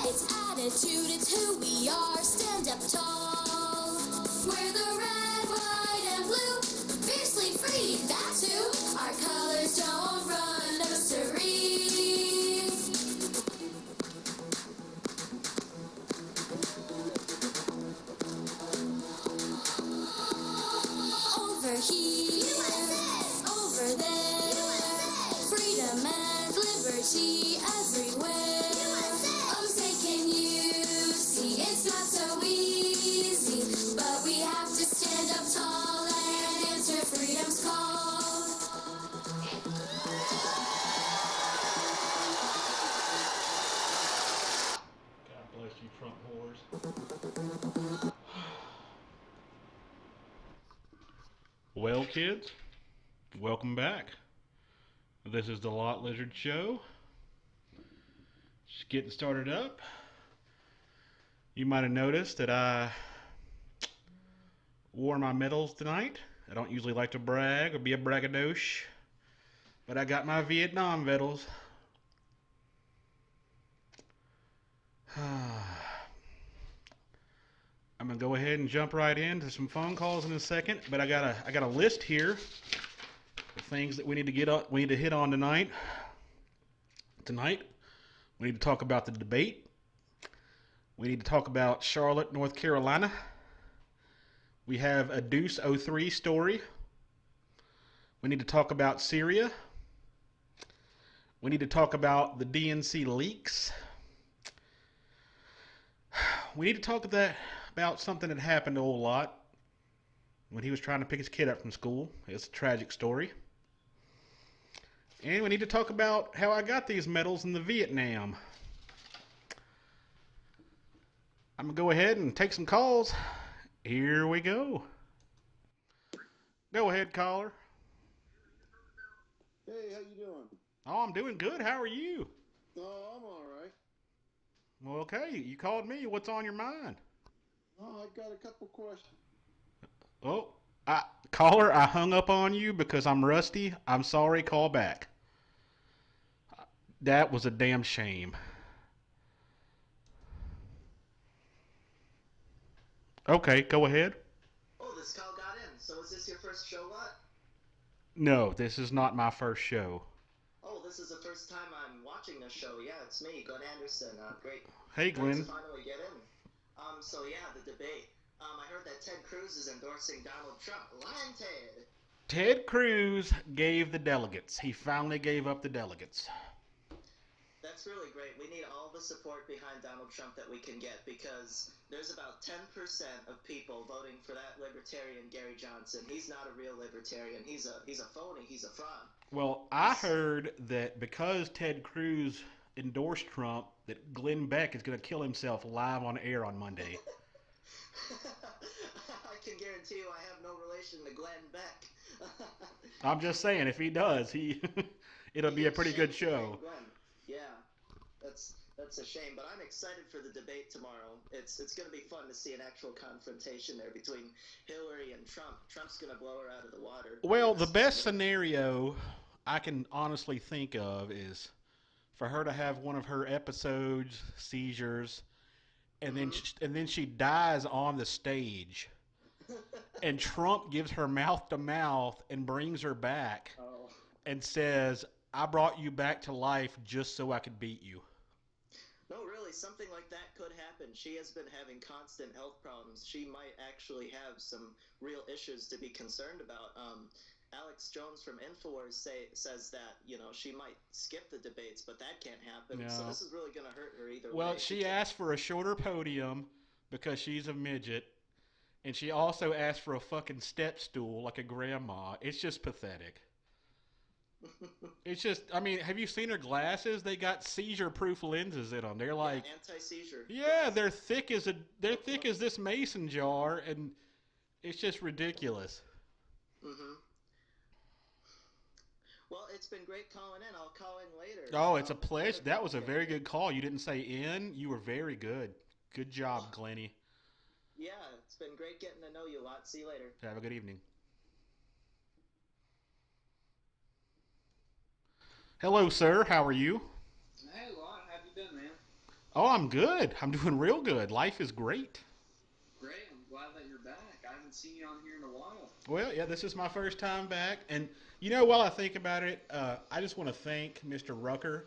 It's attitude, it's who we are. Stand up tall. We're the red, white, and blue. Fiercely free, that's who. Our colors don't run, no siree. Over here, USA. Over there, USA. Freedom and liberty everywhere. USA. Oh, say can you see it's not so easy, but we have to stand up tall and answer freedom's call. God bless you, Trump whores. Well, kids, welcome back. This is the Lizzard Show. Just getting started up. You might have noticed that I wore my medals tonight. I don't usually like to brag or be a braggadocio, but I got my Vietnam medals. I'm gonna go ahead and jump right into some phone calls in a second, but I got a list here of things that we need to hit on tonight. Tonight, we need to talk about the debate. We need to talk about Charlotte, North Carolina. We have a Deuce 03 story. We need to talk about Syria. We need to talk about the DNC leaks. We need to talk about something that happened to old Lot when he was trying to pick his kid up from school. It's a tragic story. And we need to talk about how I got these medals in the Vietnam. I'm going to go ahead and take some calls. Here we go. Go ahead, caller. Hey, how you doing? Oh, I'm doing good. How are you? Oh, I'm all right. Well, okay. You called me. What's on your mind? Oh, I got a couple questions. Oh, caller, I hung up on you because I'm rusty. I'm sorry. Call back. That was a damn shame. Okay, go ahead. Oh, this call got in. So is this your first show, Lot? No, this is not my first show. Oh, this is the first time I'm watching this show. Yeah, it's me, Glenn Anderson. Great. Hey, Great Glenn. to finally get in. So yeah, the debate. I heard that Ted Cruz is endorsing Donald Trump. Lying Ted. Ted Cruz gave the delegates. He finally gave up the delegates. That's really great. We need all the support behind Donald Trump that we can get because there's about 10% of people voting for that libertarian Gary Johnson. He's not a real libertarian. He's a phony. He's a fraud. Well, I heard that because Ted Cruz endorsed Trump, that Glenn Beck is going to kill himself live on air on Monday. I can guarantee you I have no relation to Glenn Beck. I'm just saying, if he does, it'll be a pretty good show. Yeah, that's a shame, but I'm excited for the debate tomorrow. It's going to be fun to see an actual confrontation there between Hillary and Trump. Trump's going to blow her out of the water. Well, the best scenario I can honestly think of is for her to have one of her episodes, seizures, and then she dies on the stage, and Trump gives her mouth to mouth and brings her back and says, "I brought you back to life just so I could beat you." No, really, something like that could happen. She has been having constant health problems. She might actually have some real issues to be concerned about. Alex Jones from InfoWars says that, she might skip the debates, but that can't happen. No. So this is really going to hurt her either way. Well, she asked for a shorter podium because she's a midget, and she also asked for a fucking step stool like a grandma. It's just pathetic. It's just, I mean, have you seen her glasses? They got seizure-proof lenses in them. They're like anti-seizure. Yeah, they're thick as this mason jar, and it's just ridiculous. Mm-hmm. Well, it's been great calling in. I'll call in later. Oh, it's a pleasure. That was a very good call. You didn't say in. You were very good. Good job, Glenny. Yeah, it's been great getting to know you a lot. See you later. Have a good evening. Hello, sir. How are you? Hey, Lon. How you been, man? Oh, I'm good. I'm doing real good. Life is great. Great. I'm glad that you're back. I haven't seen you on here in a while. Well, yeah, this is my first time back. And, while I think about it, I just want to thank Mr. Rucker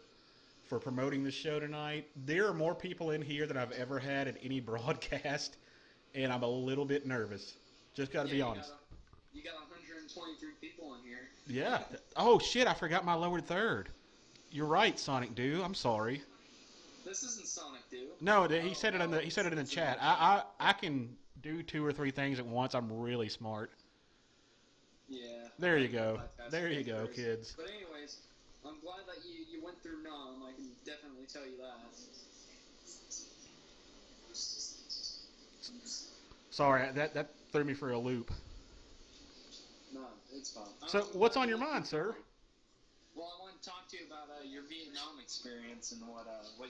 for promoting the show tonight. There are more people in here than I've ever had at any broadcast, and I'm a little bit nervous. Just got to be honest. You got 123 people in here. Yeah. Oh, shit, I forgot my lower third. You're right, Sonic Dew. I'm sorry. This isn't Sonic Dew. No, he said it in the chat. I can do 2 or 3 things at once. I'm really smart. Yeah. There you go. There you go, kids. But anyways, I'm glad that you went through Nom. I can definitely tell you that. Sorry, that threw me for a loop. No, it's fine. So, what's on your mind, sir? Well, I want to talk to you about your Vietnam experience and what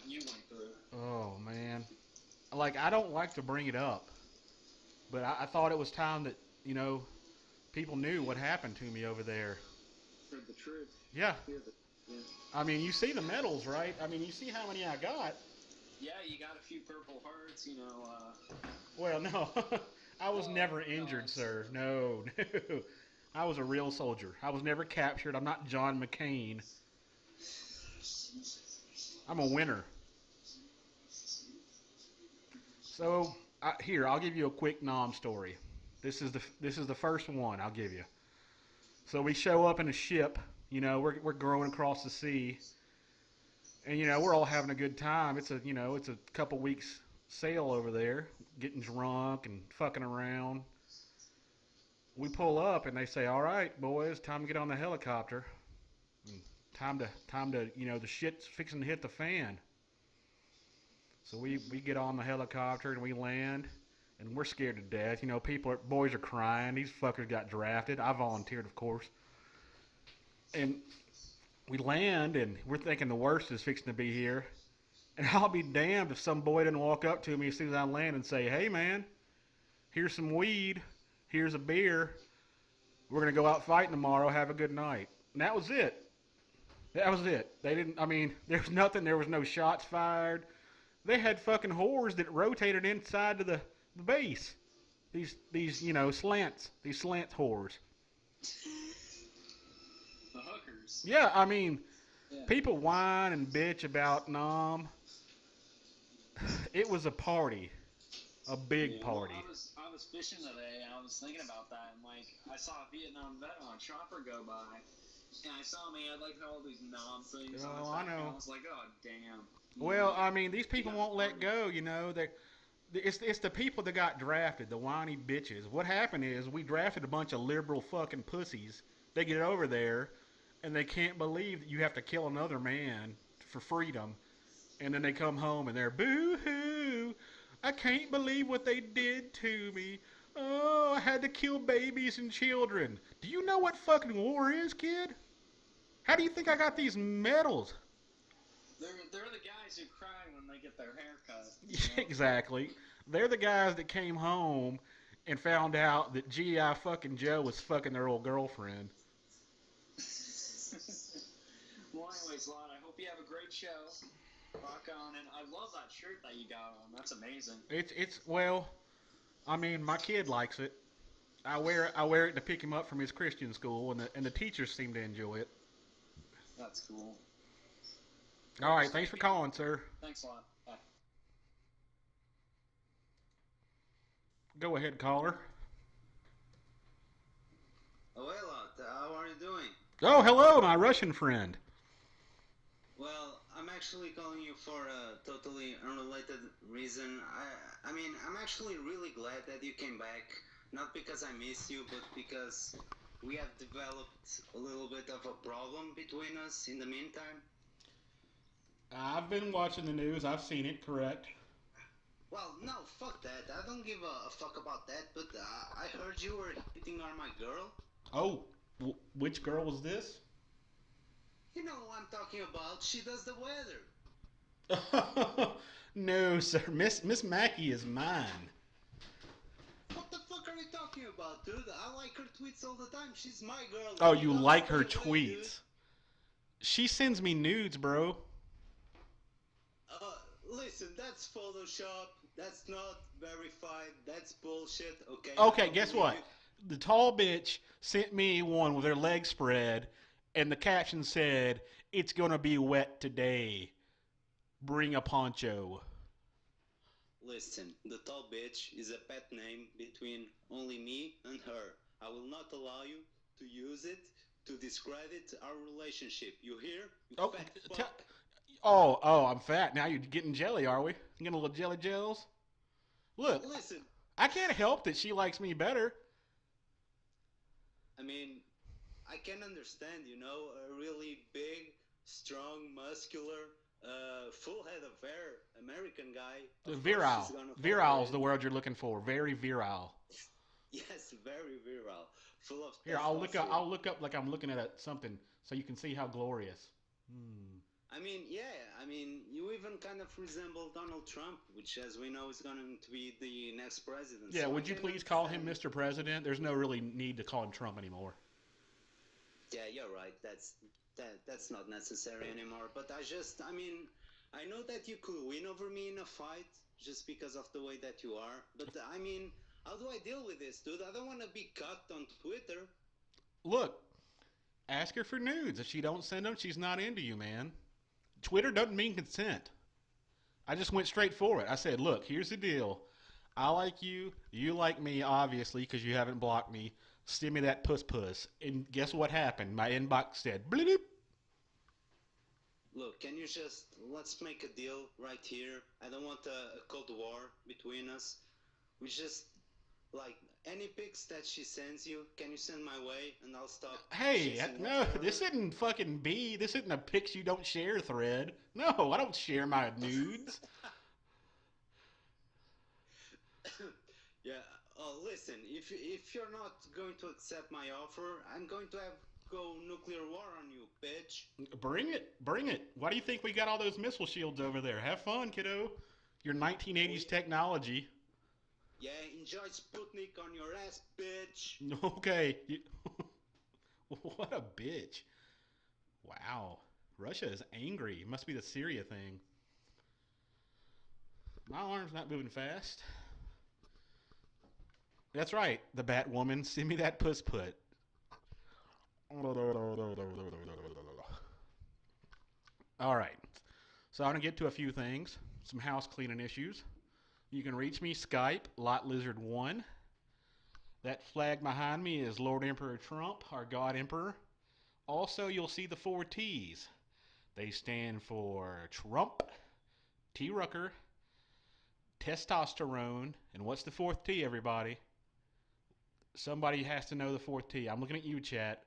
you went through. Oh, man. I don't like to bring it up, but I thought it was time that, people knew what happened to me over there. For the truth. Yeah. Yeah. I mean, you see the medals, right? I mean, you see how many I got. Yeah, you got a few Purple Hearts, Well, no. I was never injured, sir. No. I was a real soldier. I was never captured. I'm not John McCain. I'm a winner. So, here, I'll give you a quick Nom story. This is the first one I'll give you. So we show up in a ship. We're going across the sea, and we're all having a good time. It's a couple weeks sail over there, getting drunk and fucking around. We pull up and they say, "All right, boys, time to get on the helicopter. Time to the shit's fixing to hit the fan." So we get on the helicopter and we land, and we're scared to death. Boys are crying. These fuckers got drafted. I volunteered, of course. And we land, and we're thinking the worst is fixing to be here. And I'll be damned if some boy didn't walk up to me as soon as I land and say, "Hey, man, here's some weed. Here's a beer. We're going to go out fighting tomorrow. Have a good night." And that was it. That was it. They didn't, there was nothing. There was no shots fired. They had fucking whores that rotated inside to the base. These slants. These slant whores. The hookers. Yeah, people whine and bitch about Nom. It was a party. A big party. Well, I was fishing today, and I was thinking about that, and I saw a Vietnam vet on a chopper go by, and I saw him, he had all these Nom things on his back, and I was like, oh damn. Well, these people won't let go. It's the people that got drafted, the whiny bitches. What happened is we drafted a bunch of liberal fucking pussies. They get over there, and they can't believe that you have to kill another man for freedom, and then they come home and they're boo-hoo. I can't believe what they did to me. Oh, I had to kill babies and children. Do you know what fucking war is, kid? How do you think I got these medals? They're the guys who cry when they get their hair cut. Exactly. They're the guys that came home and found out that G.I. fucking Joe was fucking their old girlfriend. Well, anyways, Lon, I hope you have a great show. Rock on, and I love that shirt that you got on. That's amazing. My kid likes it. I wear it to pick him up from his Christian school, and the teachers seem to enjoy it. That's cool. All right, thanks for calling, sir. Thanks a lot. Bye. Go ahead, caller. Oh, hello. How are you doing? Oh, hello, my Russian friend. Well, I'm actually calling you for a totally unrelated reason. I'm actually really glad that you came back. Not because I miss you, but because we have developed a little bit of a problem between us in the meantime. I've been watching the news. I've seen it, correct? Well, no, fuck that. I don't give a fuck about that, but I heard you were hitting on my girl. Oh, which girl was this? You know who I'm talking about. She does the weather. No, sir. Miss Mackey is mine. What the fuck are you talking about, dude? I like her tweets all the time. She's my girl. Oh, you don't like her fucking way, dude. tweets? She sends me nudes, bro. Listen, that's Photoshop. That's not verified. That's bullshit. Okay. Okay, guess what? The tall bitch sent me one with her legs spread, and the caption said, "It's gonna be wet today. Bring a poncho." Listen, the tall bitch is a pet name between only me and her. I will not allow you to use it to discredit our relationship. You hear? You Oh, fat te- fuck. oh, I'm fat. Now you're getting jelly, are we? Getting a little jelly gels? Look, Listen, I can't help that she likes me better. I mean, I can understand, you know, a really big, strong, muscular, full head of hair American guy. Of course Virile. she's gonna fall Virile for is the it. word you're looking for. Very virile. Yes, very virile. Full of Here, I'll look up. testosterone. I'll look up like I'm looking at something, so you can see how glorious. I mean, yeah, I mean, you even kind of resemble Donald Trump, which, as we know, is going to be the next president. Yeah, So would I you can please call him understand- Mr. President? There's no really need to call him Trump anymore. Yeah, you're right. That's not necessary anymore. But I mean, I know that you could win over me in a fight just because of the way that you are. But I mean, how do I deal with this, dude? I don't want to be cut on Twitter. Look, ask her for nudes. If she don't send them, she's not into you, man. Twitter doesn't mean consent. I just went straight for it. I said, look, here's the deal. I like you. You like me, obviously, because you haven't blocked me. Send me that puss. And guess what happened? My inbox said, bleep. Look, can you let's make a deal right here. I don't want a Cold War between us. We just, like, any pics that she sends you, can you send my way and I'll stop Hey, chasing no, after this her? isn't fucking B. This isn't a pics you don't share thread. No, I don't share my nudes. Yeah. Oh, listen, if you're not going to accept my offer, I'm going to go nuclear war on you, bitch. Bring it. Why do you think we got all those missile shields over there? Have fun, kiddo. Your 1980s technology. Yeah, enjoy Sputnik on your ass, bitch. Okay. What a bitch. Wow. Russia is angry. Must be the Syria thing. My arm's not moving fast. That's right, the Batwoman. Send me that puss put. All right. So I'm going to get to a few things. Some house cleaning issues. You can reach me Skype, Lizzard1. That flag behind me is Lord Emperor Trump, our God Emperor. Also, you'll see the 4 T's. They stand for Trump, T. Rucker, testosterone, and what's the 4th T, everybody? Somebody has to know the 4th T. I'm looking at you, chat.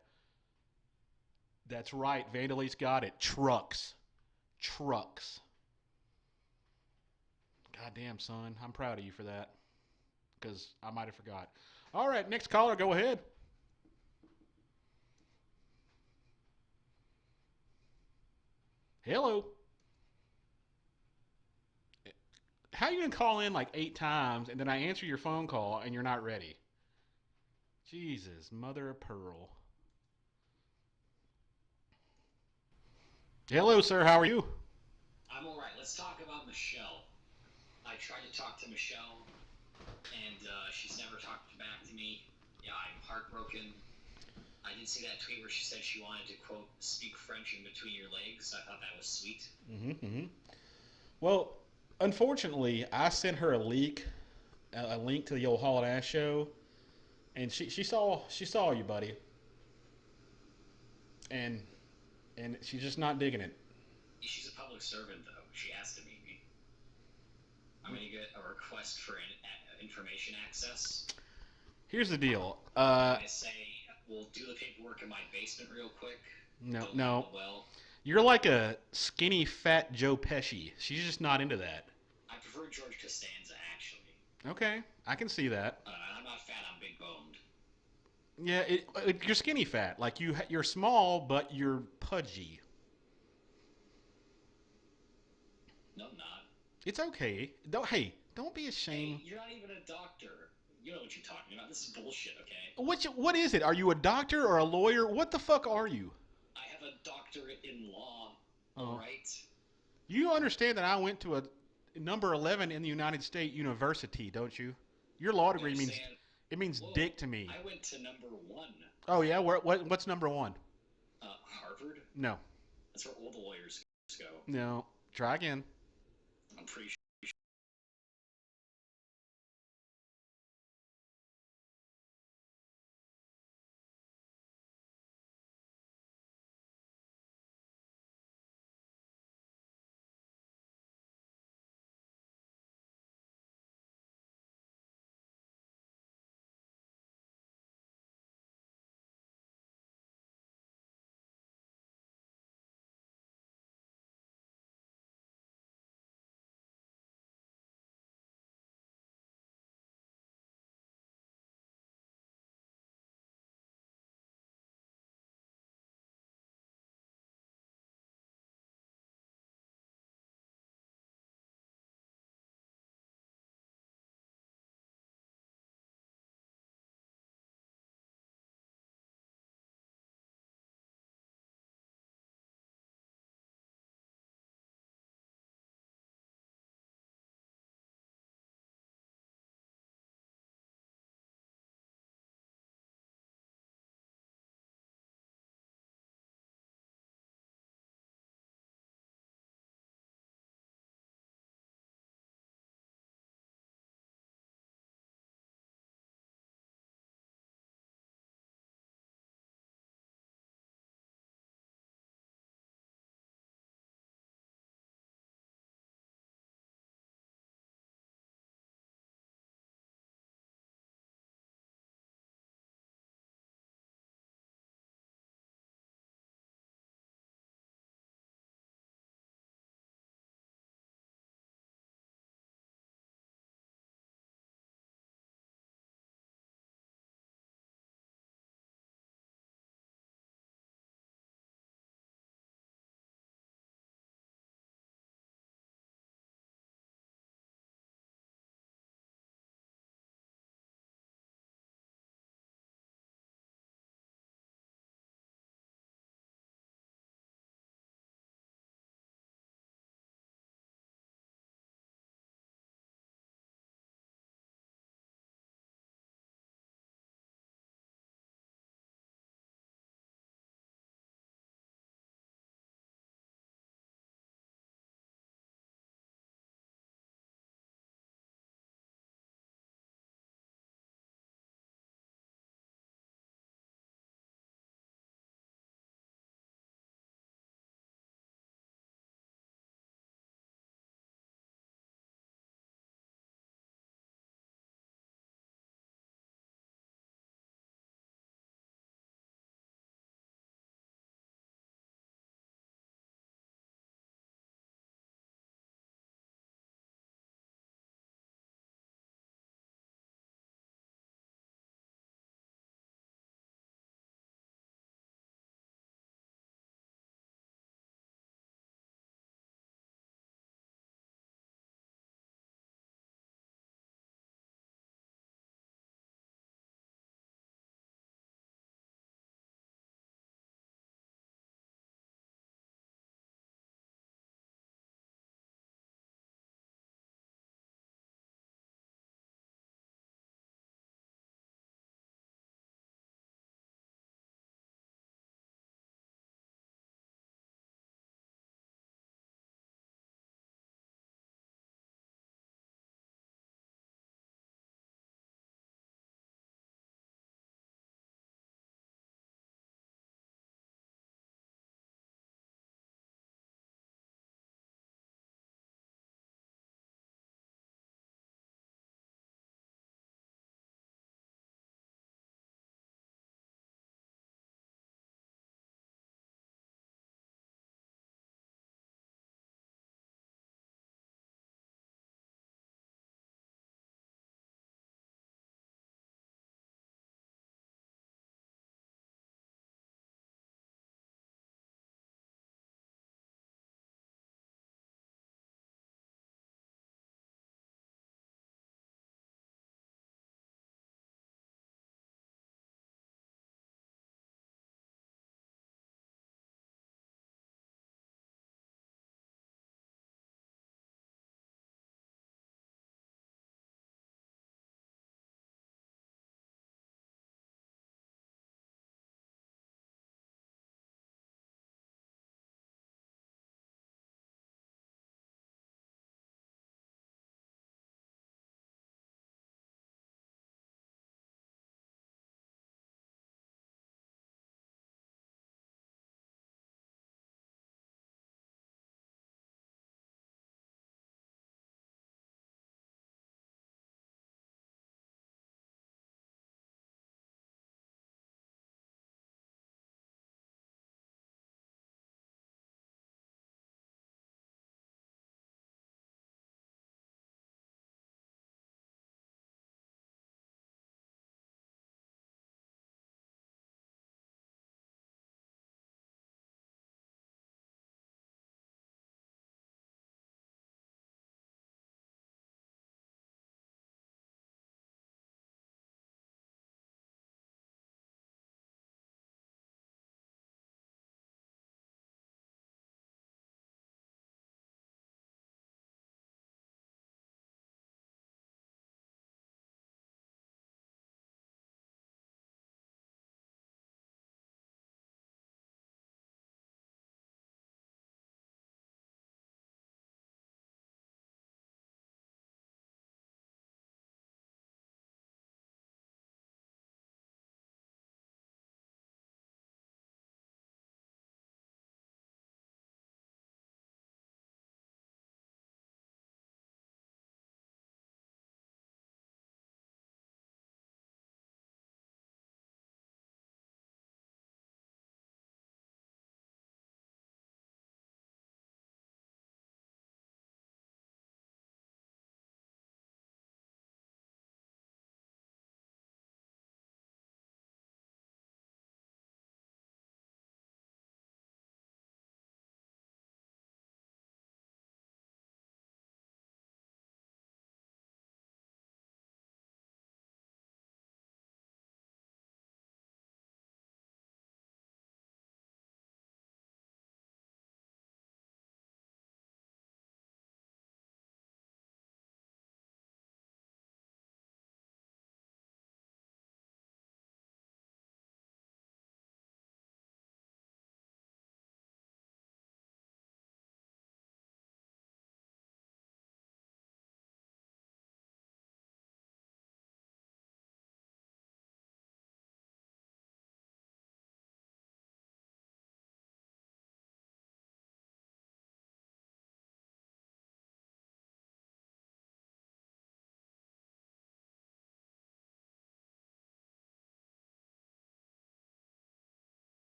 That's right, Vandalise got it. Trucks. Goddamn, son. I'm proud of you for that. Because I might have forgot. All right, next caller, go ahead. Hello. How you going to call in like 8 times and then I answer your phone call and you're not ready? Jesus, mother of pearl. Hello, sir. How are you? I'm alright. Let's talk about Michelle. I tried to talk to Michelle, and she's never talked back to me. Yeah, I'm heartbroken. I did see that tweet where she said she wanted to, quote, speak French in between your legs. I thought that was sweet. Well, unfortunately, I sent her a link to the old Haul and Ass show, and she saw you, buddy, and she's just not digging it. She's a public servant, though. She has to meet me. I'm going to get a request for information access. Here's the deal. I'm going to say, we'll do the paperwork in my basement real quick. No. Well, You're like a skinny, fat Joe Pesci. She's just not into that. I prefer George Costanza, actually. Okay, I can see that. I'm not fat, I'm big boned. Yeah, you're skinny fat. Like you're small, but you're pudgy. No, I'm not. It's okay. Don't be ashamed. Hey, you're not even a doctor. You know what you're talking about. This is bullshit, okay? What is it? Are you a doctor or a lawyer? What the fuck are you? I have a doctorate in law, Oh. alright? You understand that I went to number 11 in the United States University, don't you? Your law degree means Understand? means Whoa, dick to me. I went to number 1. Oh yeah, what's number 1? Harvard. No, That's where all the lawyers go. no. Try again. I'm pretty sure.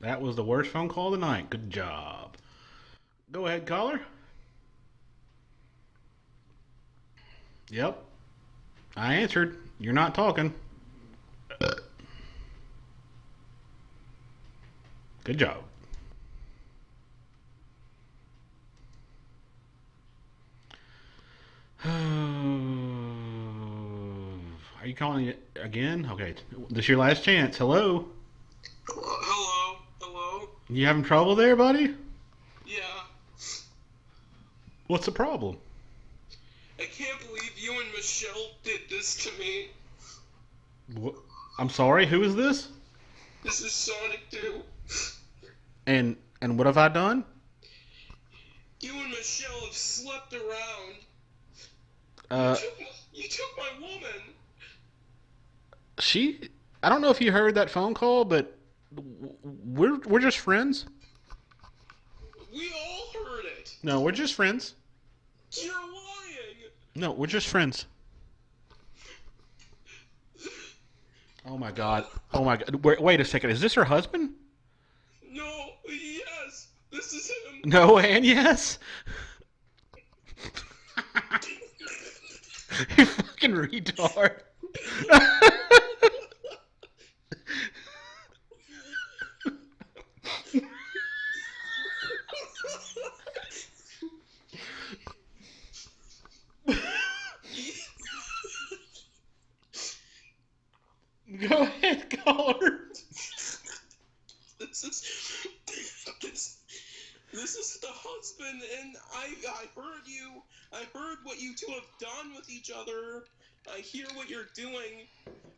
That was the worst phone call of the night. Good job. Go ahead, caller. Yep. I answered. You're not talking. Good job. Are you calling it again? Okay. This is your last chance. Hello? Hello? Hello? You having trouble there, buddy? Yeah. What's the problem? I can't believe you and Michelle did this to me. What? I'm sorry, who is this? This is Sonic 2. And what have I done? You and Michelle have slept around. You took my woman. I don't know if you heard that phone call, but we're just friends. We all heard it. No, we're just friends. You're lying. No, we're just friends. Oh my god. Oh my god. Wait a second. Is this her husband? No, yes. This is him. No and yes? You fucking retard. Go ahead, caller. This is the husband, and I heard you. I heard what you two have done with each other. I hear what you're doing.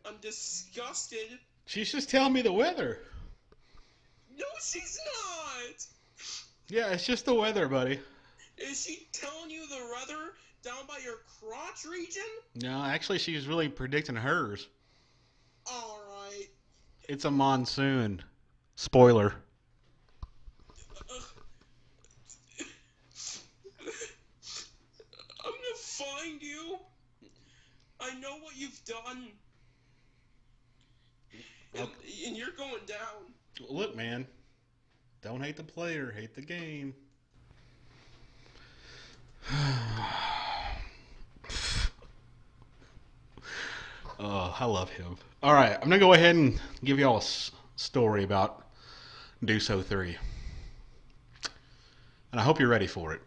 I'm disgusted. She's just telling me the weather. No, she's not. Yeah, it's just the weather, buddy. Is she telling you the weather down by your crotch region? No, actually, she's really predicting hers. All right. It's a monsoon. Spoiler. I'm gonna find you. I know what you've done. And you're going down. Look, man. Don't hate the player, hate the game. Oh, I love him. All right, I'm going to go ahead and give y'all a story about Do So 3. And I hope you're ready for it.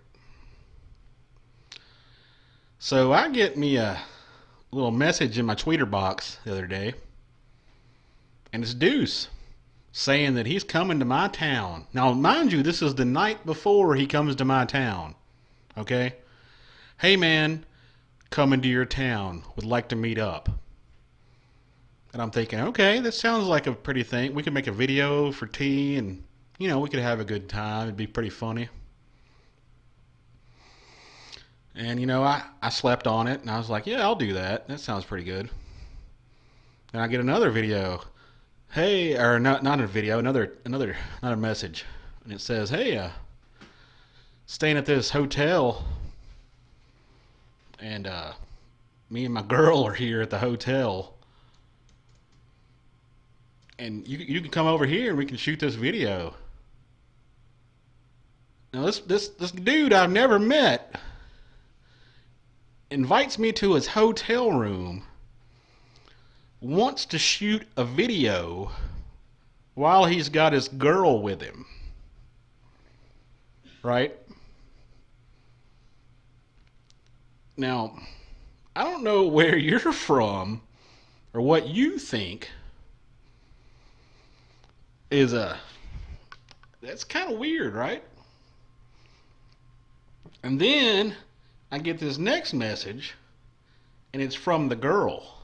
So I get me a little message in my tweeter box the other day. And it's Deuce saying that he's coming to my town. Now, mind you, this is the night before he comes to my town. Okay? Hey, man, coming to your town. Would like to meet up. And I'm thinking, okay, that sounds like a pretty thing. We could make a video for tea and, you know, we could have a good time. It'd be pretty funny. And, you know, I slept on it and I was like, yeah, I'll do that. That sounds pretty good. Then I get another video. Hey, or not a video, another message. And it says, hey, staying at this hotel. And me and my girl are here at the hotel. And you can come over here and we can shoot this video. Now this dude I've never met invites me to his hotel room, wants to shoot a video while he's got his girl with him. Right? Now, I don't know where you're from or what you think is that's kind of weird, right? And then I get this next message and it's from the girl.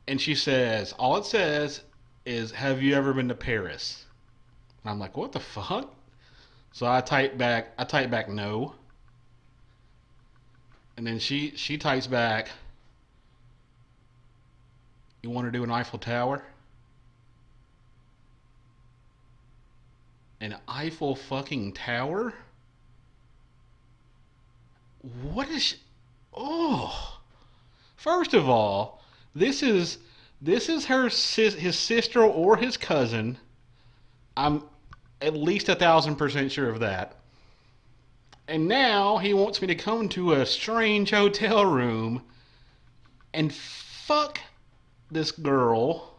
And she says, all it says is, have you ever been to Paris? And I'm like, what the fuck? So I type back no. And then she types back, you want to do an Eiffel Tower? An Eiffel fucking Tower? What is oh, first of all, this is his sister or his cousin I'm at least 1,000% sure of that. And now he wants me to come to a strange hotel room and fuck this girl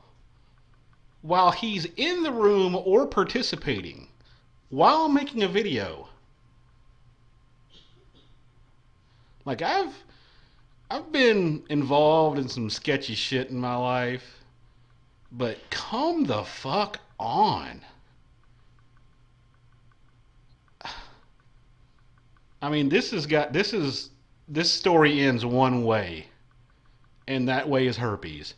while he's in the room or participating while making a video. Like, I've been involved in some sketchy shit in my life, but come the fuck on. I mean, this story ends one way, and that way is herpes.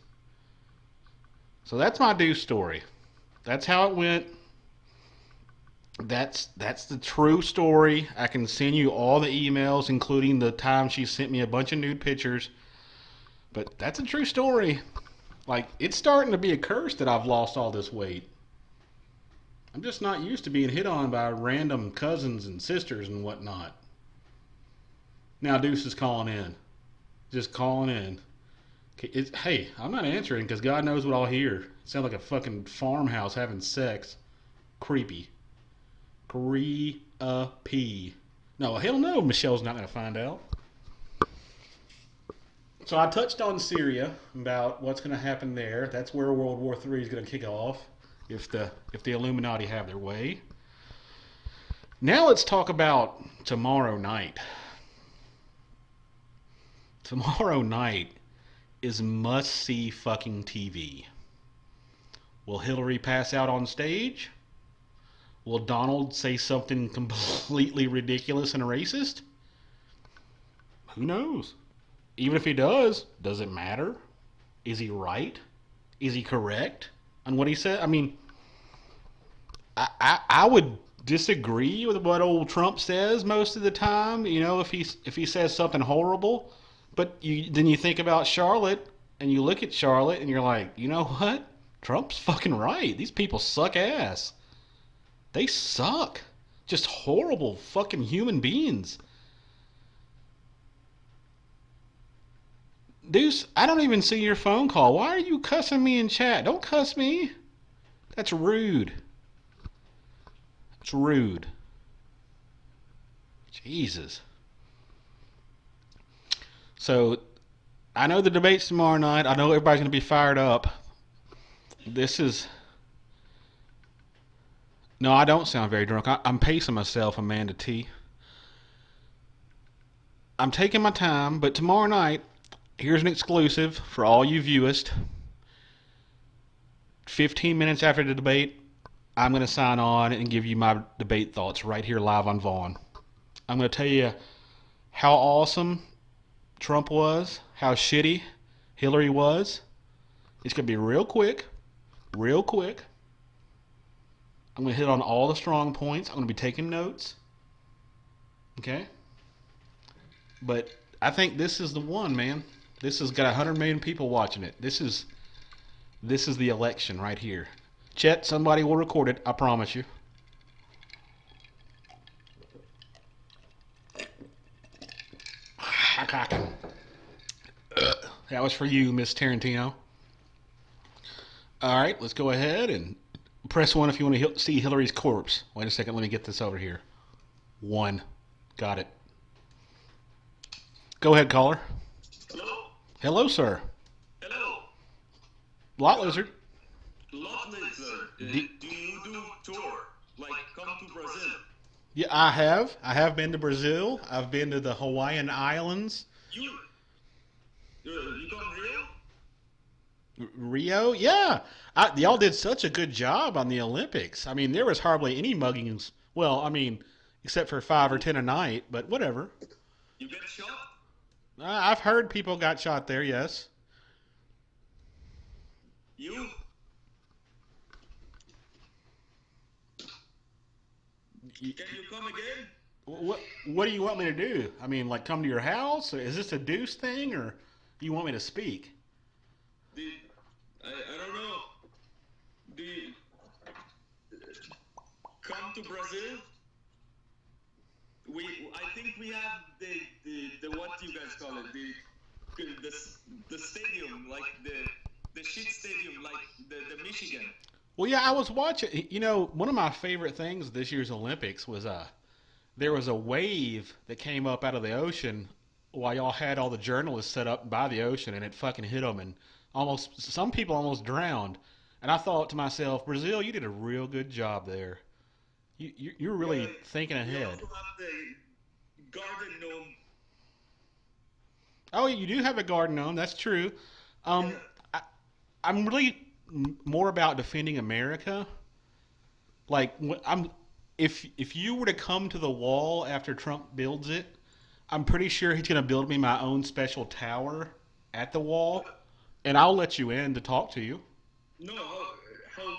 So that's my Deuce story. That's how it went. That's the true story. I can send you all the emails, including the time she sent me a bunch of nude pictures. But that's a true story. Like, it's starting to be a curse that I've lost all this weight. I'm just not used to being hit on by random cousins and sisters and whatnot. Now Deuce is calling in. Just calling in. Hey, I'm not answering because God knows what I'll hear. It sounds like a fucking farmhouse having sex. Creepy. Creepy. No, hell no, Michelle's not going to find out. So I touched on Syria, about what's going to happen there. That's where World War III is going to kick off, if the Illuminati have their way. Now let's talk about tomorrow night. Tomorrow night is must-see fucking TV. Will Hillary pass out on stage? Will Donald say something completely ridiculous and racist? Who knows? Even if he does it matter? Is he right? Is he correct on what he said? I mean, I would disagree with what old Trump says most of the time, you know, if he says something horrible. But then you think about Charlotte, and you look at Charlotte, and you're like, you know what? Trump's fucking right. These people suck ass. They suck. Just horrible fucking human beings. Deuce, I don't even see your phone call. Why are you cussing me in chat? Don't cuss me. That's rude. It's rude. Jesus. So, I know the debate's tomorrow night. I know everybody's going to be fired up. No, I don't sound very drunk. I'm pacing myself, Amanda T. I'm taking my time, but tomorrow night, here's an exclusive for all you viewers. 15 minutes after the debate, I'm going to sign on and give you my debate thoughts right here live on Vaughn. I'm going to tell you how awesome Trump was, how shitty Hillary was. It's going to be real quick. Real quick. I'm going to hit on all the strong points. I'm going to be taking notes. Okay? But I think this is the one, man. This has got 100 million people watching it. This is the election right here. Chet, somebody will record it. I promise you. That was for you, Miss Tarantino. All right, let's go ahead and press 1 if you want to see Hillary's corpse. Wait a second, let me get this over here. 1. Got it. Go ahead, caller. Hello? Hello, sir. Hello? Lot Lizard. Lot Lizard. Do you do tour? Like, come to Brazil? Yeah, I have. I have been to Brazil. I've been to the Hawaiian Islands. You gone Rio? Rio? Yeah. Y'all did such a good job on the Olympics. I mean, there was hardly any muggings. Well, I mean, except for 5 or 10 a night, but whatever. You get shot? I've heard people got shot there, yes. You? Can you come again? What do you want me to do? I mean, like, come to your house? Or is this a Deuce thing, or do you want me to speak? I don't know. Come to Brazil? I think we have the what you guys call it, the stadium, like the shit stadium, like the Michigan. Well, yeah, I was watching. You know, one of my favorite things this year's Olympics was there was a wave that came up out of the ocean while y'all had all the journalists set up by the ocean, and it fucking hit them, and almost some people almost drowned. And I thought to myself, Brazil, you did a real good job there. You're really thinking We ahead. also have the garden gnome. Oh, you do have a garden gnome. That's true. Um, Yeah. I, I'm really more about defending America. Like, if you were to come to the wall after Trump builds it, I'm pretty sure he's gonna build me my own special tower at the wall, and I'll let you in to talk to you. No, how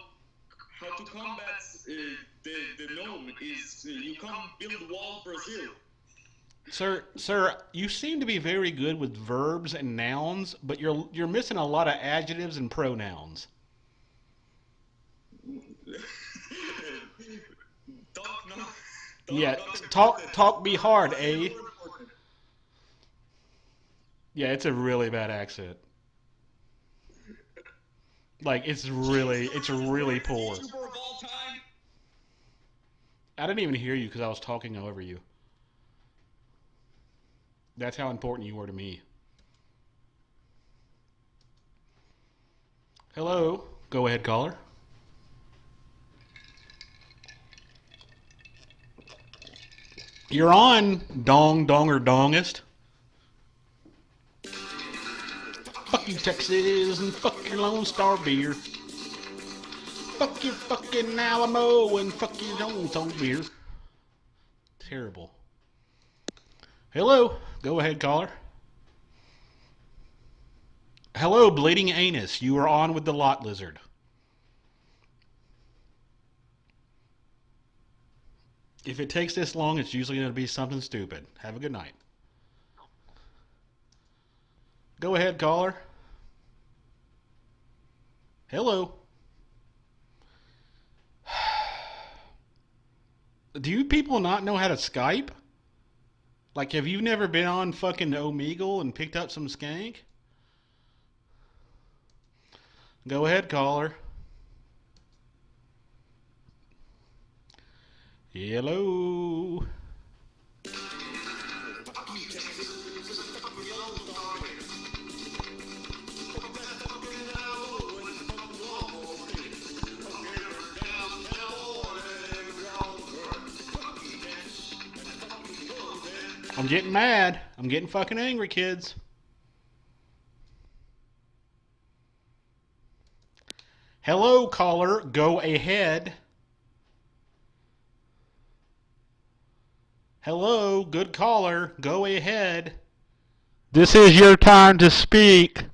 to combat the gnome is you come build wall Brazil. Sir, you seem to be very good with verbs and nouns, but you're missing a lot of adjectives and pronouns. Talk no. Yeah, Talk. talk me hard, eh? Very important. Yeah, it's a really bad accent. Like it's really poor. YouTuber of all time. I didn't even hear you because I was talking over you. That's how important you were to me. Hello. Go ahead, caller. You're on Dong Donger Dongest. Fuck you, Texas, and fuck your Lone Star beer. Fuck your fucking Alamo and fuck your Lone Star beer. Terrible. Hello. Go ahead, caller. Hello, bleeding anus. You are on with the lot lizard. If it takes this long, it's usually going to be something stupid. Have a good night. Go ahead, caller. Hello. Do you people not know how to Skype? Like, have you never been on fucking Omegle and picked up some skank? Go ahead, caller. Hello. I'm getting mad. I'm getting fucking angry, kids. Hello, caller. Go ahead. Hello, good caller. Go ahead. This is your time to speak.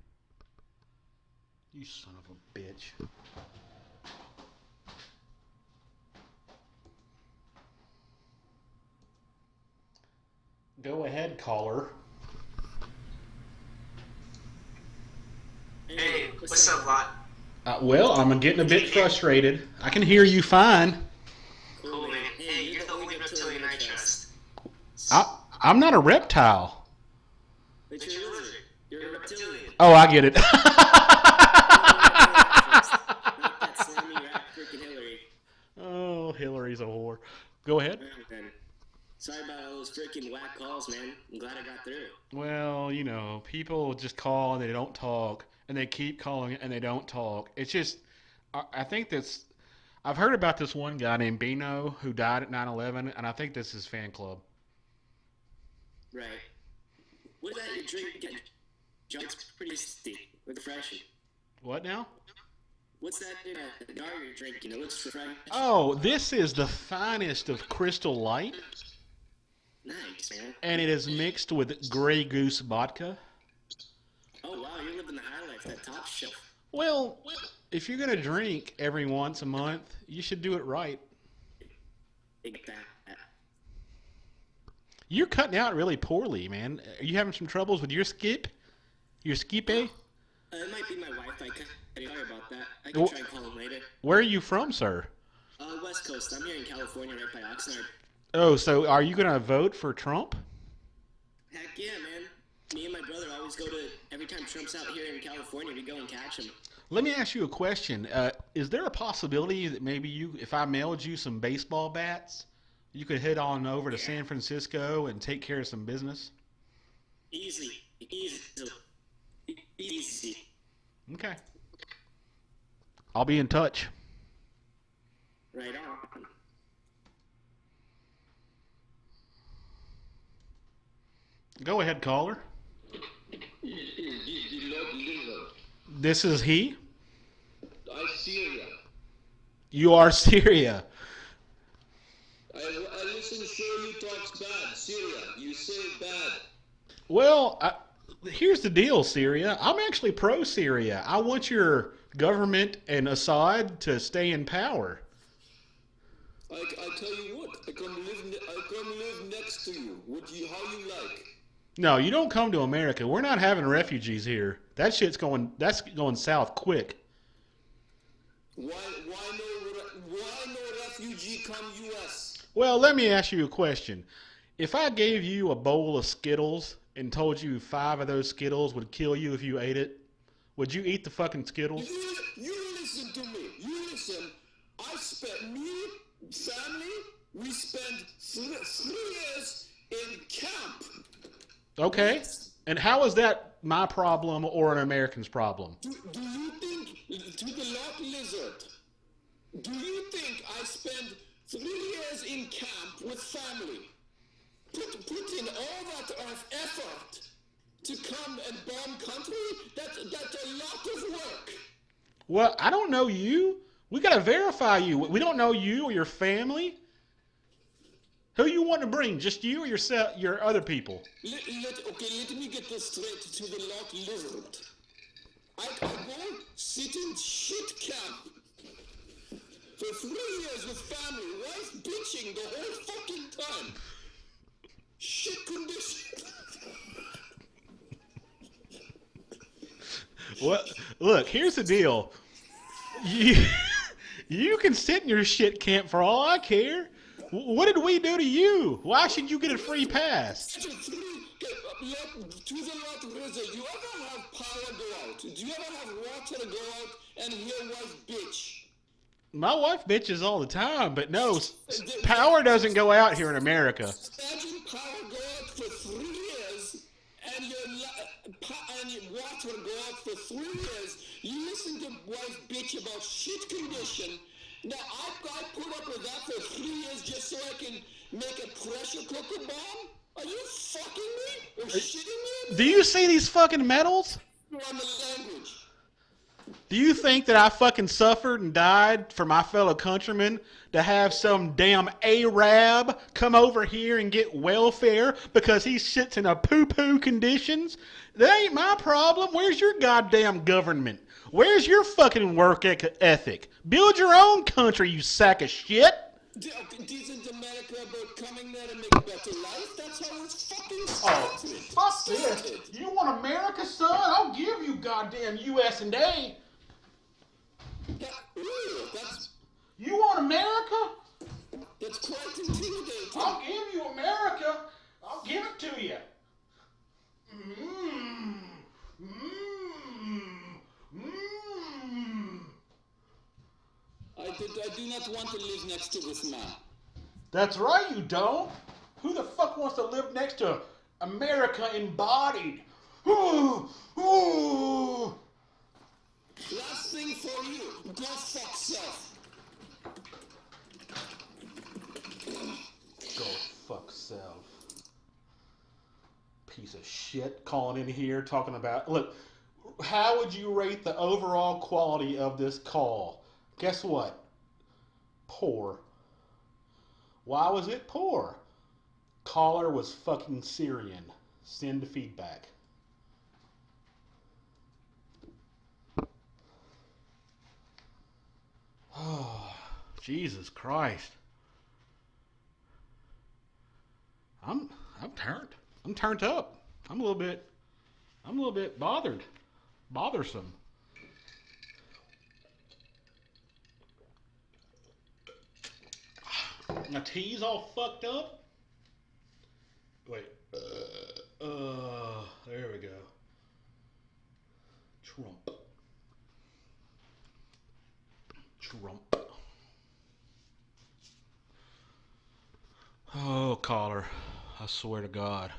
You son of a bitch. Go ahead, caller. Hey, what's up, Lot? Well, I'm getting a bit frustrated. I can hear you fine. Cool, man. Hey, you're the only reptilian I trust. I'm not a reptile. But you're a lizard. You're a reptilian. Oh, I get it. Like that slimy rat freaking Hillary. Oh, Hillary's a whore. Go ahead. Alright, then. Sorry about all those freaking whack calls, man. I'm glad I got through. Well, you know, people just call and they don't talk, and they keep calling and they don't talk. It's just, I think that's, I've heard about this one guy named Bino who died at 9/11, and I think this is his fan club. Right. What is that you're drinking? Junk's pretty steep. Look refreshing. What now? What's that jar you're drinking? It looks refreshing. Oh, this is the finest of Crystal Light, Nice, man. and it is mixed with Grey Goose vodka. Oh, wow, you're living the high life, that top shelf. Well, if you're going to drink every once a month, you should do it right. Take that. You're cutting out really poorly, man. Are you having some troubles with your skip? Your skipe? It might be my Wi-Fi. Sorry about that. I can try and call him later. Where are you from, sir? West Coast. I'm here in California, right by Oxnard. Oh, so are you going to vote for Trump? Heck yeah, man. Me and my brother always go to, every time Trump's out here in California, we go and catch him. Let me ask you a question. Is there a possibility that maybe if I mailed you some baseball bats, you could head on over to San Francisco and take care of some business? Easy. Okay. I'll be in touch. Right on. Go ahead, caller. Is the Lord Lizzard? This is he? I Syria. You are Syria. I listen sure you talks bad. Syria, you say bad. Well, here's the deal, Syria. I'm actually pro-Syria. I want your government and Assad to stay in power. I tell you what, I come live next to you. How you like? No, you don't come to America. We're not having refugees here. That's going south quick. Why no refugee come U.S.? Well, let me ask you a question. If I gave you a bowl of Skittles and told you 5 of those Skittles would kill you if you ate it, would you eat the fucking Skittles? You listen to me. You listen. Family, we spent 3 years in camp. Okay. And how is that my problem or an American's problem? Do you think, to the Lord Lizzard, do you think I spent 3 years in camp with family? Put in all that effort to come and bomb country? That's a lot of work. Well, I don't know you. We got to verify you. We don't know you or your family. Who you want to bring? Just you or your other people? Let me get this straight to the Lord Lizzard. I go sit in shit camp for 3 years with family, wife bitching the whole fucking time. Shit condition. Well, look, here's the deal. You can sit in your shit camp for all I care. What did we do to you? Why should you get a free pass? To the Lord Lizzard, you ever have power go out? Do you ever have water go out and hear wife bitch? My wife bitches all the time, but no, power doesn't go out here in America. Imagine power go out for 3 years and your water go out for 3 years. You listen to wife bitch about shit condition. Now, I put up with that for 3 years just so I can make a pressure cooker bomb? Are you fucking me? Or shitting me? Do you see these fucking medals? On the language. Do you think that I fucking suffered and died for my fellow countrymen to have some damn Arab come over here and get welfare because he sits in a poo-poo conditions? That ain't my problem. Where's your goddamn government? Where's your fucking work ethic? Build your own country, you sack of shit. Isn't America about coming there to make a better life? That's how it's fucking started. Oh, fuck this. You want America, son? I'll give you goddamn US&A. You want America? That's quite intimidating. I'll give you America. I'll give it to you. I do not want to live next to this man. That's right, you don't. Who the fuck wants to live next to America embodied? Ooh, ooh. Last thing for you, go fuck self. Go fuck self. Piece of shit calling in here talking about... Look, how would you rate the overall quality of this call? Guess what? Poor. Why was it poor? Caller was fucking Syrian. Send feedback. Oh, Jesus Christ. I'm turned up. I'm a little bit bothersome. My tea's all fucked up. Wait. There we go. Trump. Trump. Oh, caller. I swear to God.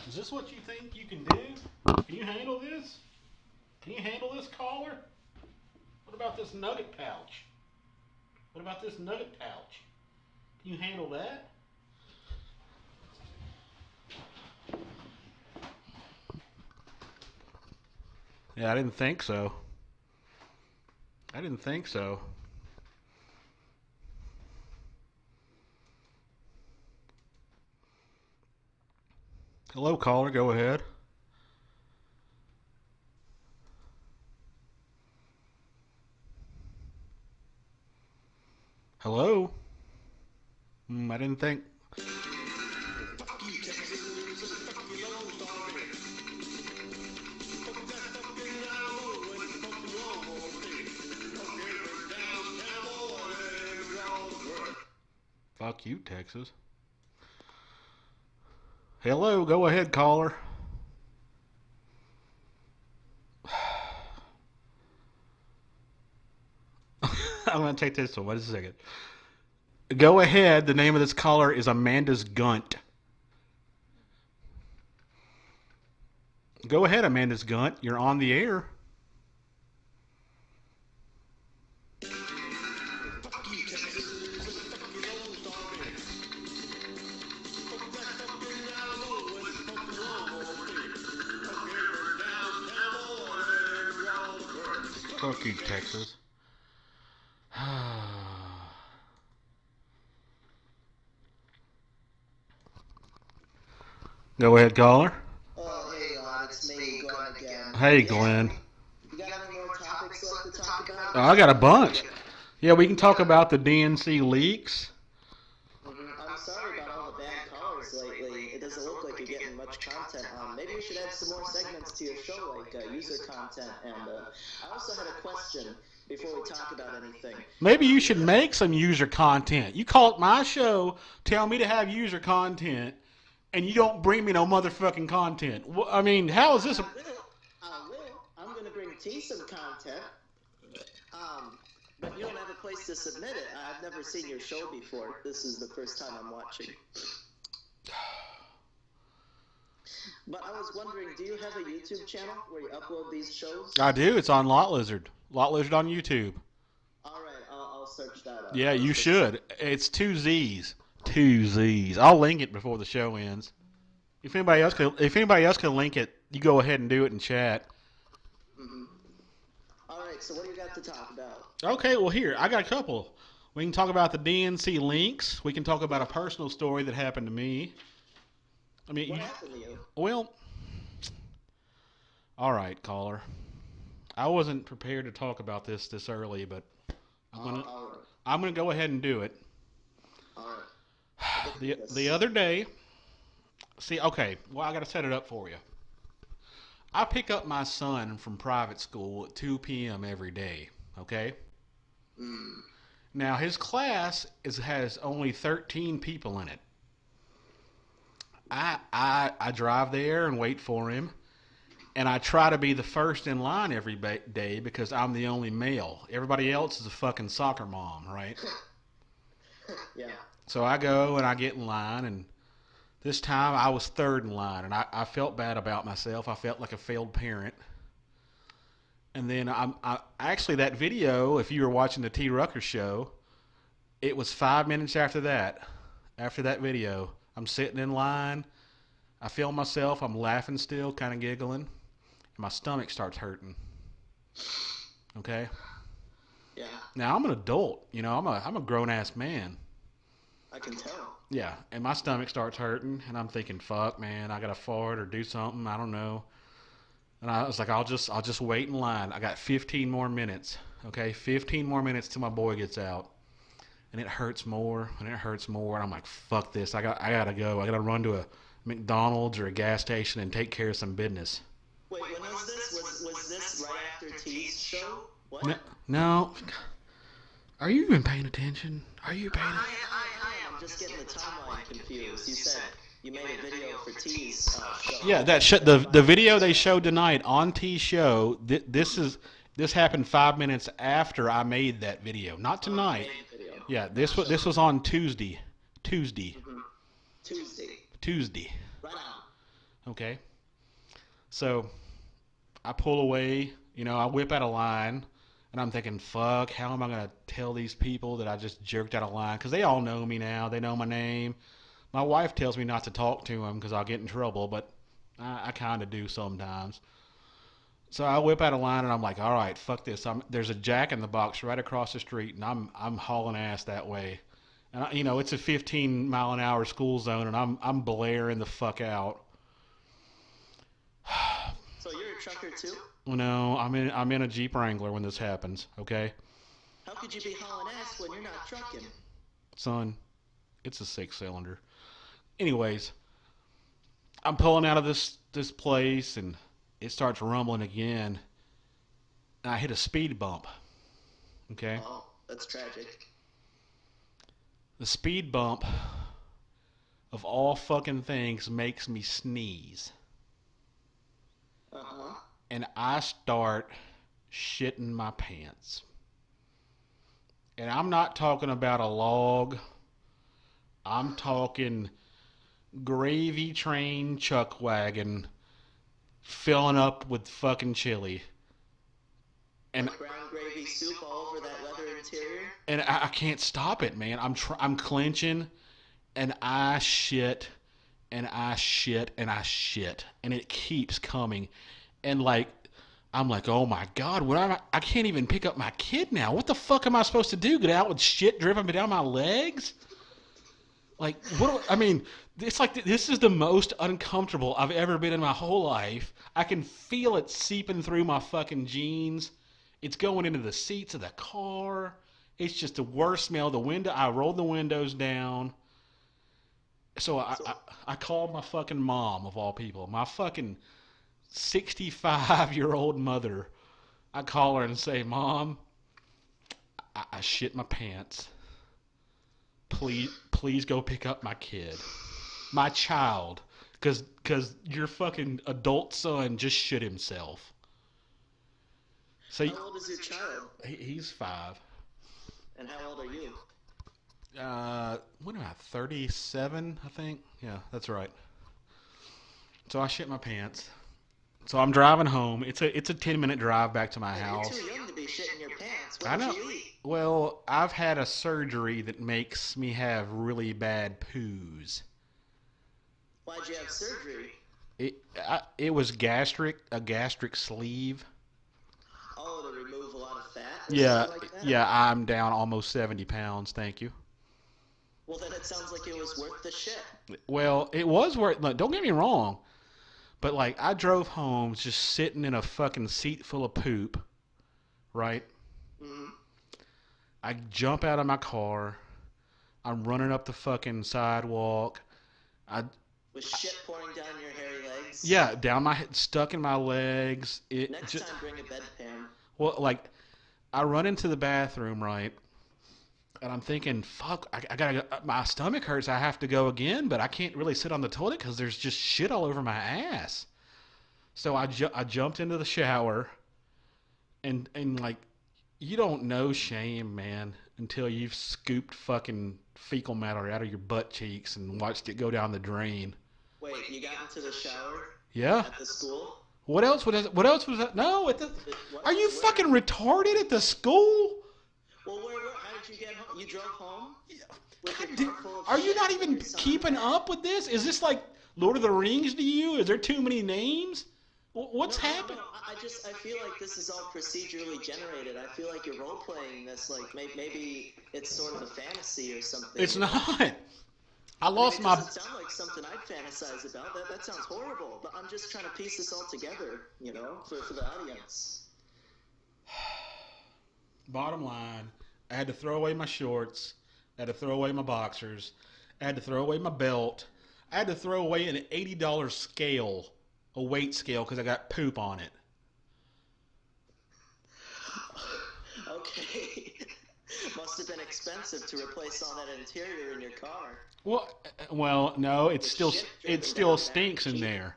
Is this what you think you can do? Can you handle this? Can you handle this, caller? What about this nugget pouch? What about this nugget pouch? Can you handle that? Yeah, I didn't think so. I didn't think so. Hello, caller. Go ahead. Hello? I didn't think. Fuck you, Texas. Hello, go ahead, caller. I'm going to take this one. Wait a second. Go ahead. The name of this caller is Amanda's Gunt. Go ahead, Amanda's Gunt. You're on the air. Fuck you, Texas. Go ahead, caller. Oh, hey, Ron, it's me, Glenn again. Hey, Glenn. You got any more topics left to talk about? Oh, I got a bunch. Yeah, we can talk about the DNC leaks. I'm sorry about all the bad callers lately. It doesn't look like you're getting much content on. Maybe you should add some more segments to your show, like user content. And I also had a question before we talk about anything. Maybe you should make some user content. You call it my show, tell me to have user content, and you don't bring me no motherfucking content. I mean, how is this a... I will. I'm going to bring T some content. But you don't have a place to submit it. I've never seen your show before. This is the first time I'm watching. But I was wondering, do you have a YouTube channel where you upload these shows? I do. It's on Lot Lizzard. Lot Lizzard on YouTube. All right, I'll search that up. Yeah, you should. It's 2 Z's. 2 Z's. I'll link it before the show ends. If anybody else can link it, you go ahead and do it in chat. All right, so what do you got to talk about? Okay, well, here, I got a couple. We can talk about the DNC links. We can talk about a personal story that happened to me. I mean, What happened to you? Well, all right, caller. I wasn't prepared to talk about this early, but I'm gonna go ahead and do it. All right. The other day, okay, well, I got to set it up for you. I pick up my son from private school at 2 p.m. every day, okay? Now, his class has only 13 people in it. I drive there and wait for him, and I try to be the first in line every day because I'm the only male. Everybody else is a fucking soccer mom, right? Yeah. So I go and I get in line, and this time I was third in line, and I felt bad about myself. I felt like a failed parent. And then I actually, that video, if you were watching the T. Rucker show, it was 5 minutes after that video, I'm sitting in line, I feel myself, I'm laughing still, kind of giggling, and my stomach starts hurting. Okay? Yeah. Now, I'm an adult, you know, I'm a grown-ass man. I can tell. Yeah, and my stomach starts hurting, and I'm thinking, fuck, man, I gotta fart or do something, I don't know. And I was like, I'll just wait in line. I got 15 more minutes, okay? 15 more minutes till my boy gets out. And it hurts more, and it hurts more, and I'm like, fuck this, I gotta go. I gotta run to a McDonald's or a gas station and take care of some business. Wait, when was this? Was this right after T's show? What? No. Are you even paying attention? Are you paying I am just getting the timeline confused. You said You made a video for T's show. Yeah, the video they showed tonight on T's show. This happened 5 minutes after I made that video, not tonight. Yeah, this was on Tuesday. Mm-hmm. Tuesday. Right on. Okay. So I pull away. I whip out a line, and I'm thinking, fuck, how am I gonna tell these people that I just jerked out a line? Because they all know me now. They know my name. My wife tells me not to talk to them because I'll get in trouble, but I kind of do sometimes. So I whip out a line, and I'm like, all right, fuck this. There's a Jack in the Box right across the street, and I'm hauling ass that way. And it's a 15-mile-an-hour school zone, and I'm blaring the fuck out. So you're a trucker too? No, I'm in a Jeep Wrangler when this happens. Okay. How could you be hauling ass when you're not trucking? Son, it's a 6-cylinder. Anyways, I'm pulling out of this place, and it starts rumbling again. And I hit a speed bump. Okay. Oh, that's tragic. The speed bump, of all fucking things, makes me sneeze. Uh-huh. And I start shitting my pants. And I'm not talking about a log. I'm talking gravy train chuck wagon filling up with fucking chili. And brown gravy soup all over that leather interior. And I can't stop it, man. I'm clenching, and I shit, and I shit, and I shit, and it keeps coming, and I'm like, oh my god, I can't even pick up my kid now. What the fuck am I supposed to do? Get out with shit dripping down my legs? It's like this is the most uncomfortable I've ever been in my whole life. I can feel it seeping through my fucking jeans. It's going into the seats of the car. It's just the worst smell. I rolled the windows down. So I called my fucking mom, of all people. My fucking 65-year-old mother. I call her and say, Mom, I shit my pants. Please go pick up my kid. My child. Because your fucking adult son just shit himself. So, how old is your child? He's 5. And how old are you? What am I, 37, I think? Yeah, that's right. So I shit my pants. So I'm driving home. It's a 10-minute drive back to my house. You're too young to be shitting your pants. What I know. did you eat? Well, I've had a surgery that makes me have really bad poos. Why'd you have surgery? It was a gastric sleeve. Oh, to remove a lot of fat? Yeah, like that? yeah, I'm down almost 70 pounds, thank you. Well, then it sounds like it was worth the shit. Well, it was worth, don't get me wrong, but I drove home just sitting in a fucking seat full of poop, right? Mm-hmm. I jump out of my car, I'm running up the fucking sidewalk, with shit pouring down your hairy legs? Yeah, down my head, stuck in my legs. Next time, bring a bedpan. Well, I run into the bathroom, right? And I'm thinking, fuck, I gotta go. My stomach hurts. I have to go again, but I can't really sit on the toilet because there's just shit all over my ass. So I jumped into the shower, and you don't know shame, man, until you've scooped fucking fecal matter out of your butt cheeks and watched it go down the drain. Wait, you got into the shower? Yeah. At the school? What else was that? No, are you fucking retarded at the school? Well, how did you get home? You drove home? Are you not even keeping up with this? Is this like Lord of the Rings to you? Is there too many names? What's happening? No. I feel like this is all procedurally generated. I feel like you're role-playing this. Maybe it's sort of a fantasy or something. It's not. It doesn't sound like something I'd fantasize about. That sounds horrible. But I'm just trying to piece this all together, for the audience. Bottom line, I had to throw away my shorts. I had to throw away my boxers. I had to throw away my belt. I had to throw away an $80 scale, a weight scale, because I got poop on it. Okay. must have been expensive to replace all that interior in your car. Well, no, it still stinks in there.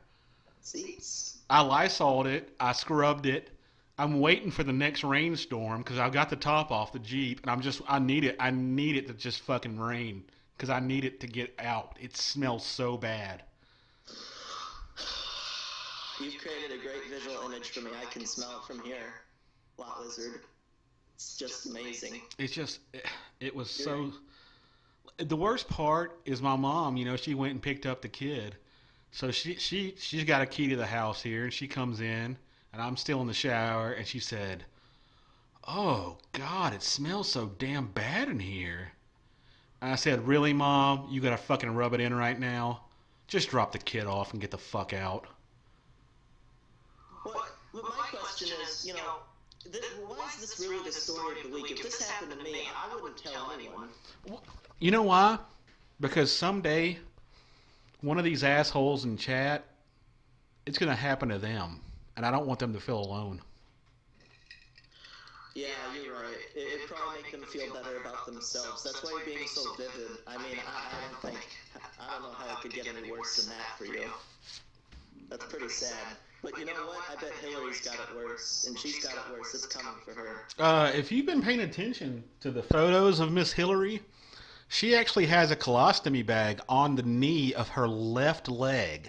Seats. I Lysoled it. I scrubbed it. I'm waiting for the next rainstorm because I've got the top off the Jeep, and I need it to just fucking rain because I need it to get out. It smells so bad. You've created a great visual image for me. I can smell it from here. Lot Lizzard. It's just amazing. It was so... The worst part is my mom, she went and picked up the kid. So she's got a key to the house here, and she comes in, and I'm still in the shower, and she said, "Oh, God, it smells so damn bad in here." And I said, "Really, Mom? You gotta fucking rub it in right now? Just drop the kid off and get the fuck out." Well, my question is, why is this really the story of the week? If this happened to me, I wouldn't tell anyone. You know why? Because someday, one of these assholes in chat, it's going to happen to them. And I don't want them to feel alone. Yeah, you're right. It'd probably make them feel better about themselves. That's why you're being so vivid. I mean, I don't know how it could get any worse than that for you. That's pretty sad. But you know what? I bet Hillary's got it worse. And she's got it worse. It's coming for her. If you've been paying attention to the photos of Miss Hillary, she actually has a colostomy bag on the knee of her left leg.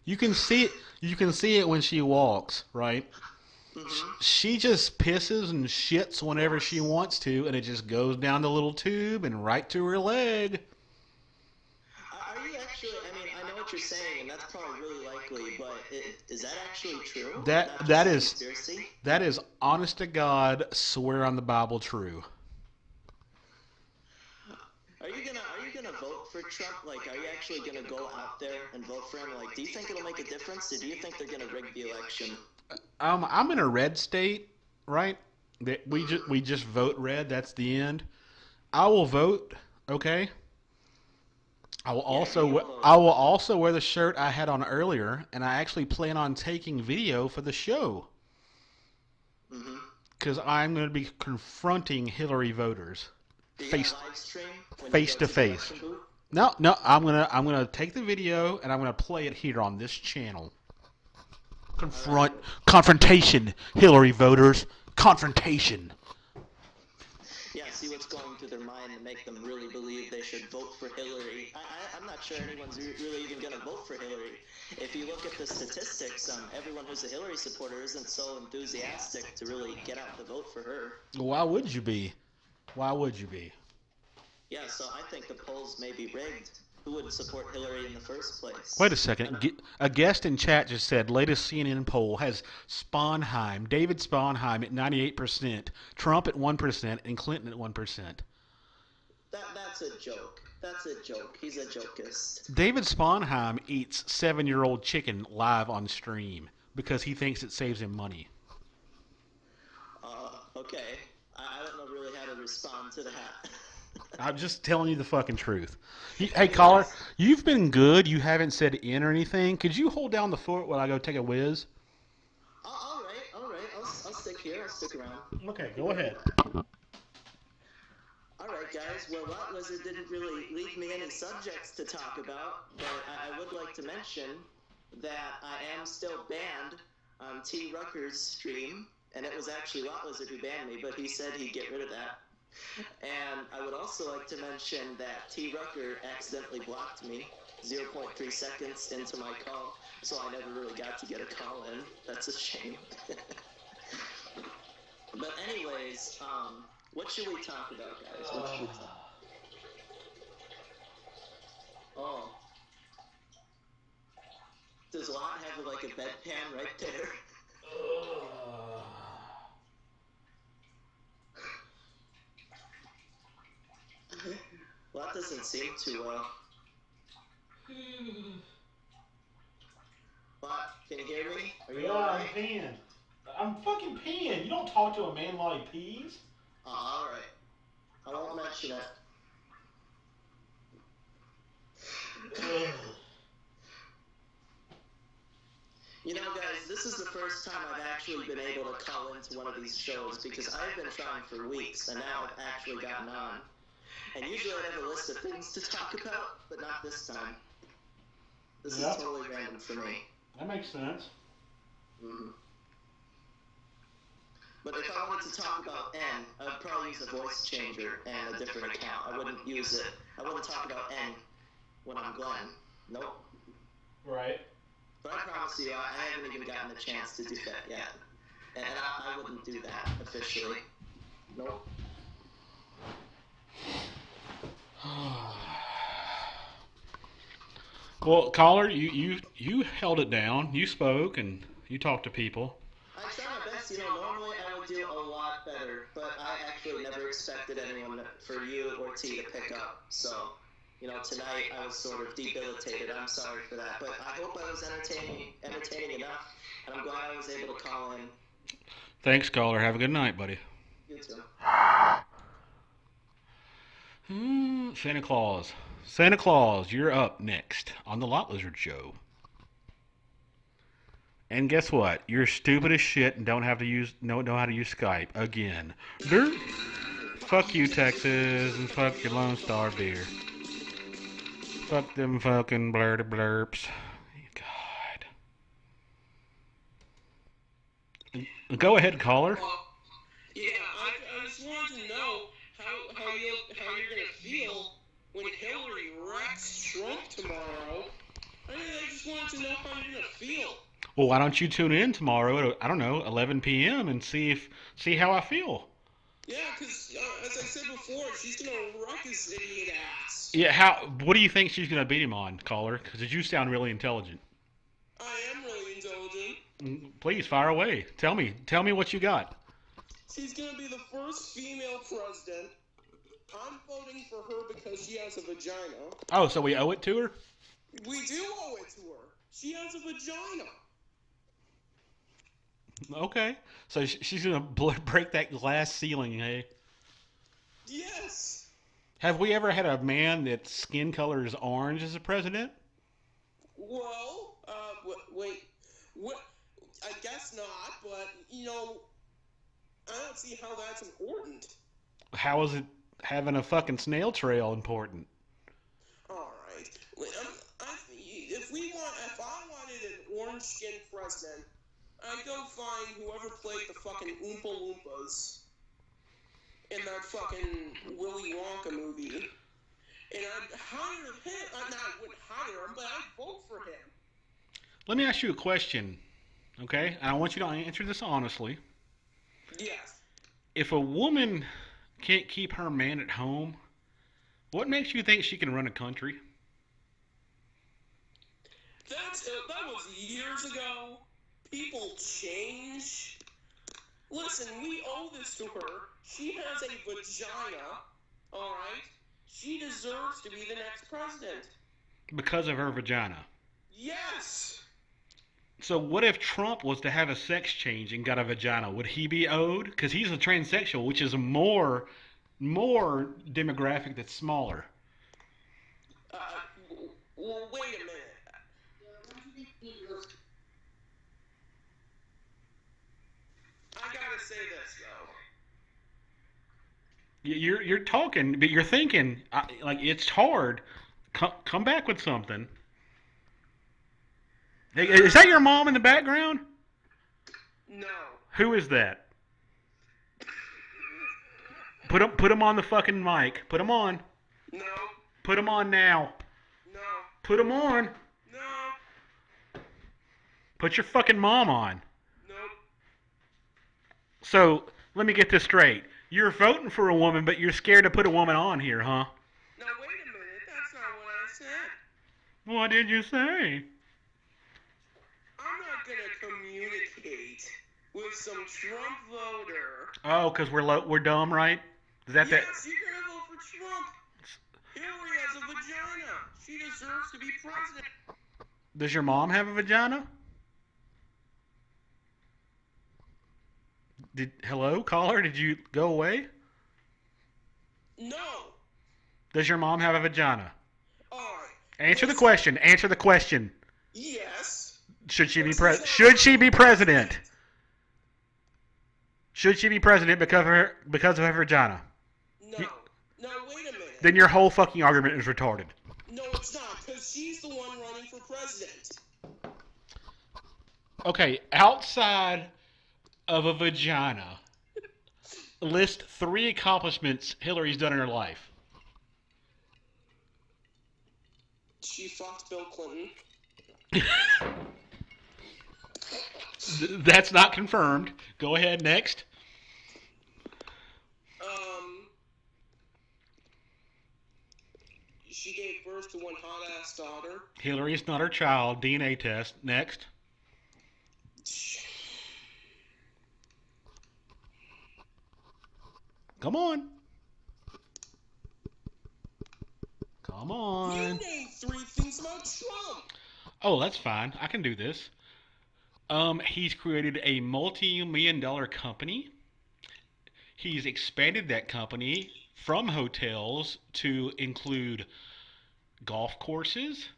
You can see it. You can see it when she walks, right? Mm-hmm. She just pisses and shits whenever she wants to, and it just goes down the little tube and right to her leg. Are you actually? I mean, I know what you're saying, and that's probably really likely, but is that actually true? That is honest to God, swear on the Bible, true. Are you gonna vote for Trump? Like, are you actually gonna go out there and vote for him? Like, do you think it'll make a difference? Or do you think they're gonna rig the election? I'm in a red state, right? We just vote red. That's the end. I will vote. Okay. I will also wear the shirt I had on earlier, and I actually plan on taking video for the show. Because I'm going to be confronting Hillary voters face to face. No, I'm gonna take the video and I'm gonna play it here on this channel. Confrontation, Hillary voters, confrontation. Yeah, see what's going through their mind to make them really believe they should vote for Hillary. I'm not sure anyone's really even going to vote for Hillary. If you look at the statistics, everyone who's a Hillary supporter isn't so enthusiastic to really get out the vote for her. Why would you be? Why would you be? Yeah, so I think the polls may be rigged. Who would support Hillary in the first place? Wait a second. A guest in chat just said latest CNN poll has David Sponheim at 98%, Trump at 1%, and Clinton at 1%. That's a joke. That's a joke. He's a jokist. David Sponheim eats 7-year-old chicken live on stream because he thinks it saves him money. Okay. I don't know really how to respond to that. I'm just telling you the fucking truth. Hey, caller, you've been good. You haven't said in or anything. Could you hold down the fort while I go take a whiz? All right. I'll stick here. I'll stick around. Okay, go ahead. All right, guys. Well, Lot Lizzard didn't really leave me any subjects to talk about, but I would like to mention that I am still banned on T. Rucker's stream, and it was actually Lot Lizzard who banned me, but he said he'd get rid of that. And I would also like to mention that T. Rucker accidentally blocked me 0.3 seconds into my call, so I never really got to get a call in. That's a shame. But anyways, what should we talk about, guys? What should we talk? Oh. Does Lot have like a bedpan right there? Well, that doesn't seem too well. Lot, can you hear me? Are you alright? I'm peeing. I'm fucking peeing. You don't talk to a man while he pees. Alright. I won't mention it. You know, guys, this is the first time I've actually been able to call into one of these shows because I've been trying for weeks and now I've actually gotten on. And usually I'd have a list of things to talk about, but not this time. This is totally random for me. That makes sense. Mm-hmm. But if I wanted to talk about N, I would probably use a voice changer and a different account. I wouldn't use it. I wouldn't talk about N when I'm Glenn. Nope. Right. But I promise you, I haven't even gotten a chance to do that yet. And I wouldn't do that officially. Nope. Well, caller, you held it down. You spoke and you talked to people. I try my best. Normally I would do a lot better, but I actually never expected anyone for you or T to pick up. So, tonight I was sort of debilitated. I'm sorry for that, but I hope I was entertaining enough, and I'm glad I was able to call in. Thanks, caller. Have a good night, buddy. You too. Santa Claus. Santa Claus, you're up next on the Lot Lizard Show. And guess what? You're stupid as shit and don't know how to use Skype again. Fuck you, Texas, and fuck your Lone Star beer. Fuck them fucking blurty blurps. God. Go ahead, caller. Yeah, I just wanted to know how you're gonna feel when Hillary wrecks Trump tomorrow. I just wanted to know how you're gonna feel. Well, why don't you tune in tomorrow at 11 p.m. and see how I feel? Yeah, because as I said before, she's gonna wreck his idiot ass. Yeah, what do you think she's gonna beat him on, caller? Because you sound really intelligent. I am really intelligent. Please fire away. Tell me what you got. She's gonna be the first female president. I'm voting for her because she has a vagina. Oh, so we owe it to her? We do owe it to her. She has a vagina. Okay, so she's gonna break that glass ceiling, hey? Yes. Have we ever had a man that skin color is orange as a president? Well, wait, what? I guess not, but I don't see how that's important. How is it having a fucking snail trail important? All right. If I wanted an orange-skinned president, I'd go find whoever played the fucking Oompa Loompas in that fucking Willy Wonka movie, and I'd hire him. I wouldn't hire him, but I'd vote for him. Let me ask you a question, okay? And I want you to answer this honestly. Yes. If a woman can't keep her man at home, what makes you think she can run a country? That was years ago. People change. Listen, we owe this to her. She has a vagina, all right? She deserves to be the next president. Because of her vagina? Yes. So what if Trump was to have a sex change and got a vagina? Would he be owed? Because he's a transsexual, which is a more demographic that's smaller. Well, wait a minute. I gotta say this though. You're talking, but you're thinking like it's hard. Come back with something. Is that your mom in the background? No. Who is that? Put him on the fucking mic. Put him on. No. Put him on now. No. Put him on. No. Put your fucking mom on. Nope. So, let me get this straight. You're voting for a woman, but you're scared to put a woman on here, huh? Now, wait a minute. That's not what I said. What did you say? I'm not going to communicate with some Trump voter. Oh, because we're dumb, right? Is that yes, you're going to vote for Trump. Hillary has a vagina. She deserves to be president. Does your mom have a vagina? Hello, caller? Did you go away? No. Does your mom have a vagina? All right. Answer the question. Answer the question. Yes. Should she be president? Should she be president? Should she be president because of her vagina? No. No, wait a minute. Then your whole fucking argument is retarded. No, it's not, because she's the one running for president. Okay, outside of a vagina, list 3 accomplishments Hillary's done in her life. She fucked Bill Clinton. That's not confirmed. Go ahead, next. She gave birth to one hot-ass daughter. Hillary's not her child. DNA test. Next. Come on. Come on. You named 3 things about Trump. Oh, that's fine. I can do this. He's created a multi-million-dollar company. He's expanded that company from hotels to include golf courses,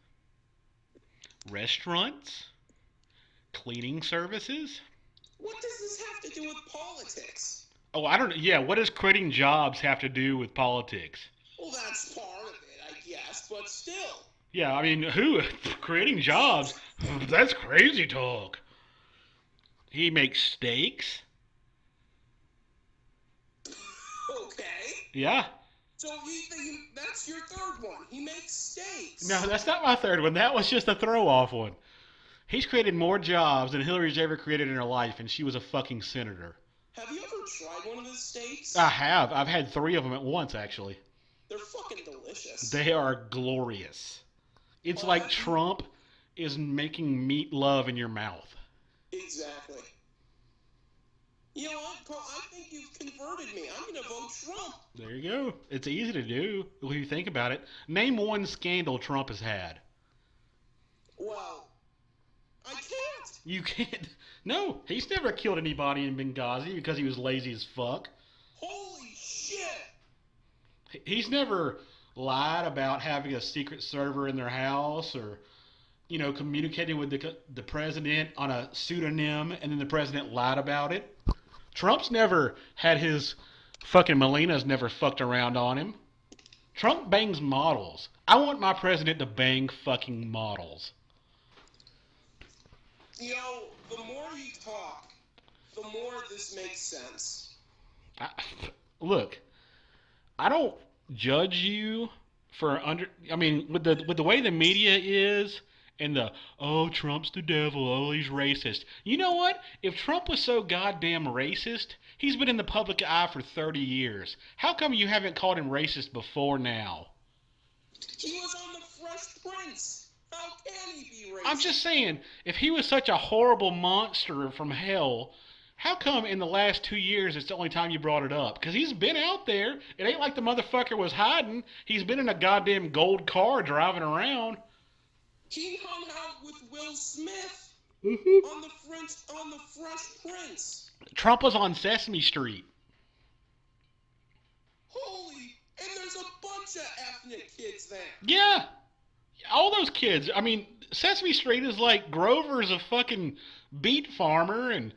restaurants, cleaning services. What does this have to do with politics? Oh, I don't know. Yeah, what does creating jobs have to do with politics? Well, that's part of it, I guess, but still. Yeah, I mean, creating jobs? That's crazy talk. He makes steaks. Okay. Yeah. So that's your third one. He makes steaks. No, that's not my third one. That was just a throw-off one. He's created more jobs than Hillary's ever created in her life, and she was a fucking senator. Have you ever tried one of his steaks? I have. I've had 3 of them at once, actually. They're fucking delicious. They are glorious. It's like Trump is making meat love in your mouth. Exactly. You know what, Carl? I think you've converted me. I'm going to vote Trump. There you go. It's easy to do if you think about it. Name one scandal Trump has had. Well, I can't. You can't. No, he's never killed anybody in Benghazi because he was lazy as fuck. Holy shit. He's never lied about having a secret server in their house or, communicating with the president on a pseudonym and then the president lied about it. Trump's never had his fucking Melina's never fucked around on him. Trump bangs models. I want my president to bang fucking models. The more you talk, the more this makes sense. Look, I don't judge you for with the way the media is and Trump's the devil, he's racist. You know what? If Trump was so goddamn racist, he's been in the public eye for 30 years. How come you haven't called him racist before now? He was on the Fresh Prince. How can he be racist? I'm just saying, if he was such a horrible monster from hell, how come in the last 2 years it's the only time you brought it up? Because he's been out there. It ain't like the motherfucker was hiding. He's been in a goddamn gold car driving around. He hung out with Will Smith on the Fresh Prince. Trump was on Sesame Street. Holy, and there's a bunch of ethnic kids there. Yeah. All those kids. I mean, Sesame Street is like Grover's a fucking beet farmer, and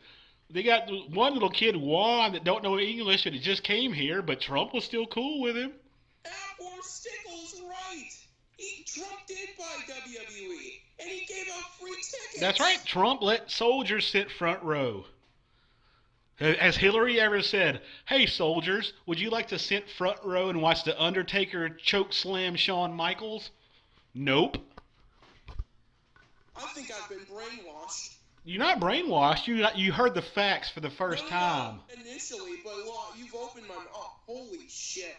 they got one little kid, Juan, that don't know English, and it just came here, but Trump was still cool with him. Poor Stickles, right. Trump did buy WWE, and he gave out free tickets. That's right. Trump let soldiers sit front row. Has Hillary ever said, hey, soldiers, would you like to sit front row and watch The Undertaker choke slam Shawn Michaels? Nope. I think I've been brainwashed. You're not brainwashed. You heard the facts for the first time. Initially, but you've opened my... Oh, holy shit.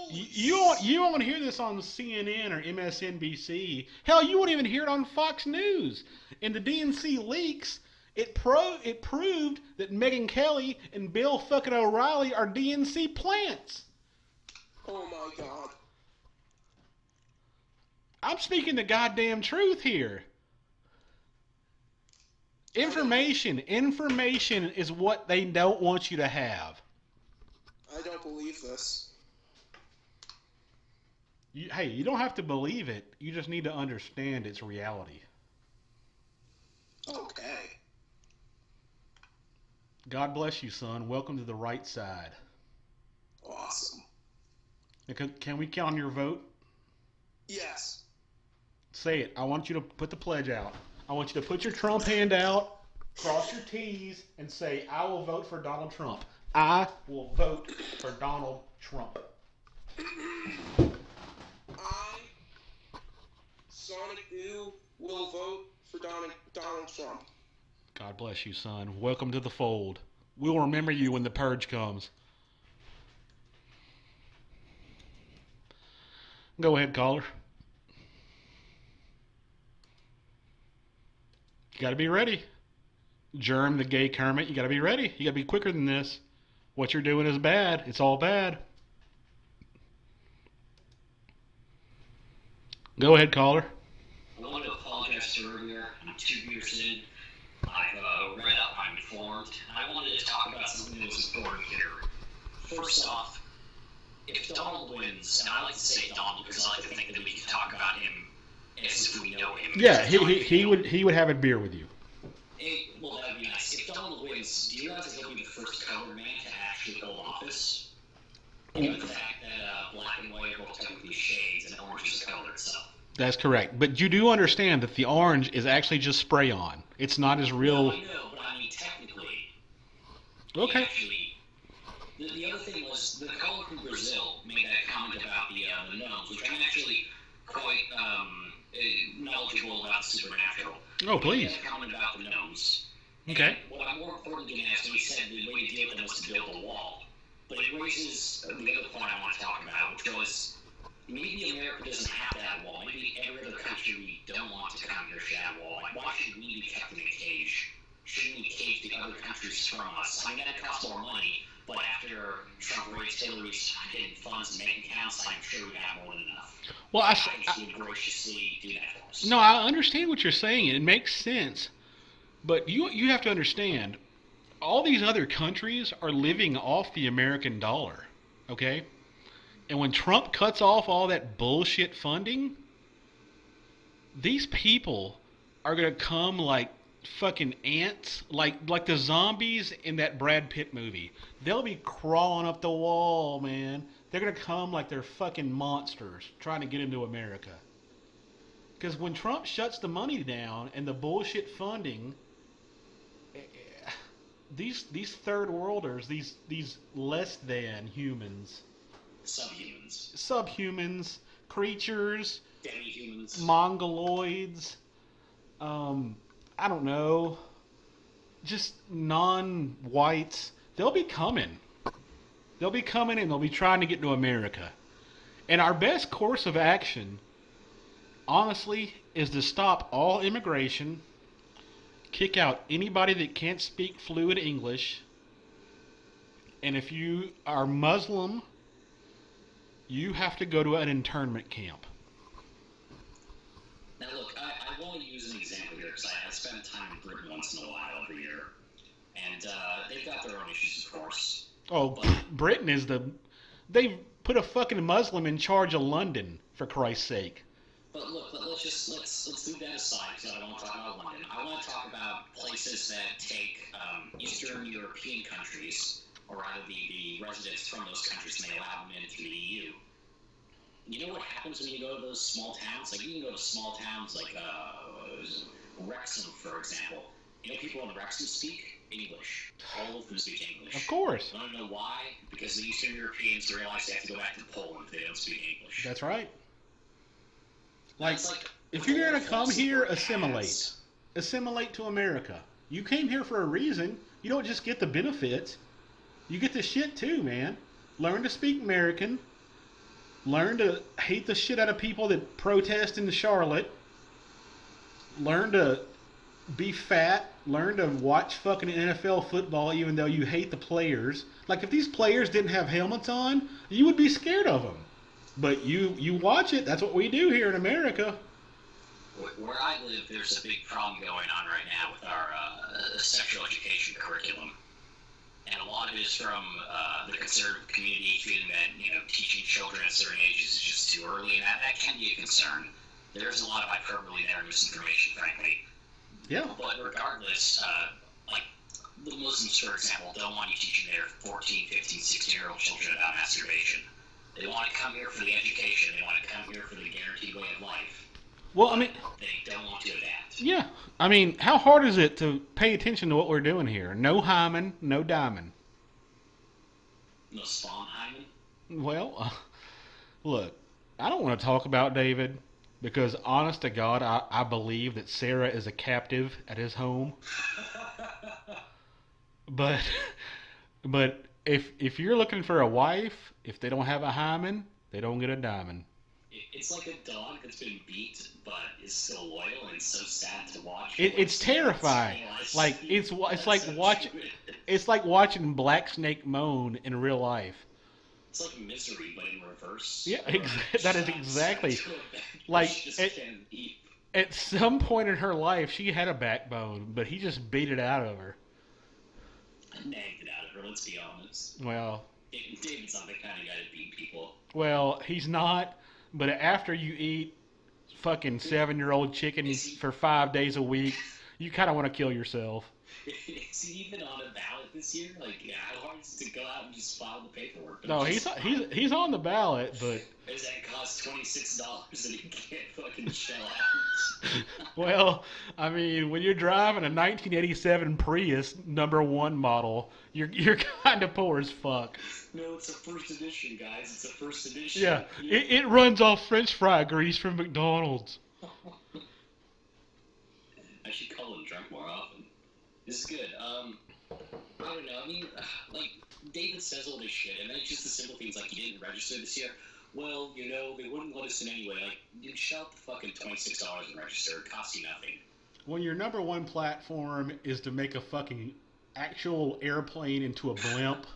You won't hear this on CNN or MSNBC. Hell, you won't even hear it on Fox News. In the DNC leaks, it proved that Megyn Kelly and Bill fucking O'Reilly are DNC plants. Oh my God. I'm speaking the goddamn truth here. Information is what they don't want you to have. I don't believe this. You don't have to believe it. You just need to understand its reality. God bless you, son. Welcome to the right side. Awesome. Can we count on your vote? Yes. Say it. I want you to put the pledge out. I want you to put your Trump hand out, cross your T's, and say, I will vote for Donald Trump. I will vote for Donald Trump. I, Sonic Boo, will vote for Donald Trump. God bless you, son. Welcome to the fold. We'll remember you when the purge comes. Go ahead, caller. You got to be ready. Germ, the gay Kermit, you got to be ready. You got to be quicker than this. What you're doing is bad. It's all bad. Go ahead, caller. I want to apologize to earlier. I'm 2 years in. I've read up, I'm informed. I wanted to talk about something that was important here. First off, if Donald wins, and I like to say Donald because I like to think that we can talk about him as if we know him. Yeah, he would have a beer with you. Well, that would be nice. If Donald wins, do you realize that he'll be the first colored man to actually hold office? Given the fact that black and white are both technically shades and orange is color itself. That's correct. But you do understand that the orange is actually just spray on. It's not as real. No, I know, but I mean technically. Okay. Actually, the other thing was the caller from Brazil made that comment about the gnomes, which I'm actually quite knowledgeable about the supernatural. Oh, please. He made a comment about the gnomes. Okay. And what I'm more important to ask, he said the way to deal with them was to build a wall. But it raises the other point I want to talk about, which was maybe America doesn't have that wall. Maybe every other country we don't want to come here should have a wall. Like, why should we be kept in a cage? Shouldn't we cage the other countries from us? I mean, that costs more money, but after Trump raised Hillary's hidden funds and bank accounts, I'm sure we have more than enough. Well, I would graciously do that for us. No, I understand what you're saying. It makes sense. But you have to understand, all these other countries are living off the American dollar, okay? And when Trump cuts off all that bullshit funding, these people are going to come like fucking ants, like the zombies in that Brad Pitt movie. They'll be crawling up the wall, man. They're going to come like they're fucking monsters trying to get into America. Because when Trump shuts the money down and the bullshit funding, these third worlders, these less than humans, subhumans, creatures, demi-humans, mongoloids, I don't know, just non-whites, they'll be coming and they'll be trying to get into America. And our best course of action, honestly, is to stop all immigration, kick out anybody that can't speak fluid English, and if you are Muslim, you have to go to an internment camp. Now look, I want to use an example here because I spend time in Britain once in a while every year, and they've got their own issues, of course. Oh, but Britain is they've put a fucking Muslim in charge of London, for Christ's sake. But look, let's leave that aside because I don't want to talk about London. I want to talk about places that take Eastern European countries, or rather the residents from those countries, and they allow them into the EU. You know what happens when you go to those small towns? Like, you can go to small towns like Wrexham, for example. You know, people in Wrexham speak English. All of them speak English. Of course. You want to know why? Because the Eastern Europeans realize they have to go back to Poland if they don't speak English. That's right. Like if you're going to come here, assimilate to America. You came here for a reason. You don't just get the benefits. You get the shit too, man. Learn to speak American. Learn to hate the shit out of people that protest in Charlotte. Learn to be fat. Learn to watch fucking NFL football even though you hate the players. Like, if these players didn't have helmets on, you would be scared of them. But you watch it. That's what we do here in America. Where I live, there's a big problem going on right now with our sexual education curriculum. And a lot of it is from the conservative community feeling that, teaching children at certain ages is just too early, and that can be a concern. There's a lot of hyperbole there and misinformation, frankly. Yeah. But regardless, the Muslims, for example, don't want you teaching their 14, 15, 16-year-old children about masturbation. They want to come here for the education. They want to come here for the guaranteed way of life. Well, I mean, they don't want to adapt. Yeah, I mean, how hard is it to pay attention to what we're doing here? No hymen, no diamond. No spawn hymen? Well, look, I don't want to talk about David because, honest to God, I believe that Sarah is a captive at his home. But if you're looking for a wife, if they don't have a hymen, they don't get a diamond. It's like a dog that's been beat, but is still loyal, and it's so sad to watch. It's terrifying. Like it's like watching Black Snake moan in real life. It's like Misery, but in reverse. Yeah, that is exactly. Like at some point in her life, she had a backbone, but he just beat it out of her. Nagged it out of her. Let's be honest. Well, David's not the kind of guy to beat people. Well, he's not. But after you eat fucking 7-year-old chicken for 5 days a week, you kind of want to kill yourself. Is he even on a ballot this year? Like, how hard is it to go out and just file the paperwork? No, he's on the ballot, but... Does that cost $26 that he can't fucking shell out? Well, I mean, when you're driving a 1987 Prius #1 model, you're kind of poor as fuck. No, it's a first edition, guys. It's a first edition. Yeah, it runs off French fry grease from McDonald's. I should call him drunk more often. This is good. I don't know. I mean, like, David says all this shit, and then it's just the simple things like he didn't register this year. Well, you know, they wouldn't let us in anyway. Like, dude, shell out the fucking $26 and register. It costs you nothing. When your #1 platform is to make a fucking actual airplane into a blimp,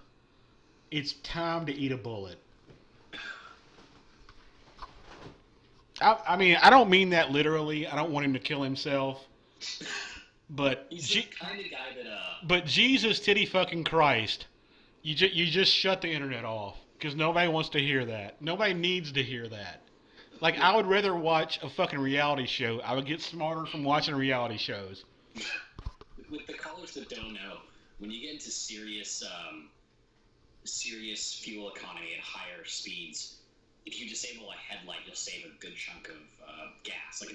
it's time to eat a bullet. I mean, I don't mean that literally. I don't want him to kill himself. But he's the kind of guy that But Jesus titty fucking Christ, you just shut the internet off because nobody wants to hear that. Nobody needs to hear that. Like, I would rather watch a fucking reality show. I would get smarter from watching reality shows. With the callers that don't know, when you get into serious fuel economy at higher speeds, if you disable a headlight, you'll save a good chunk of gas. Like,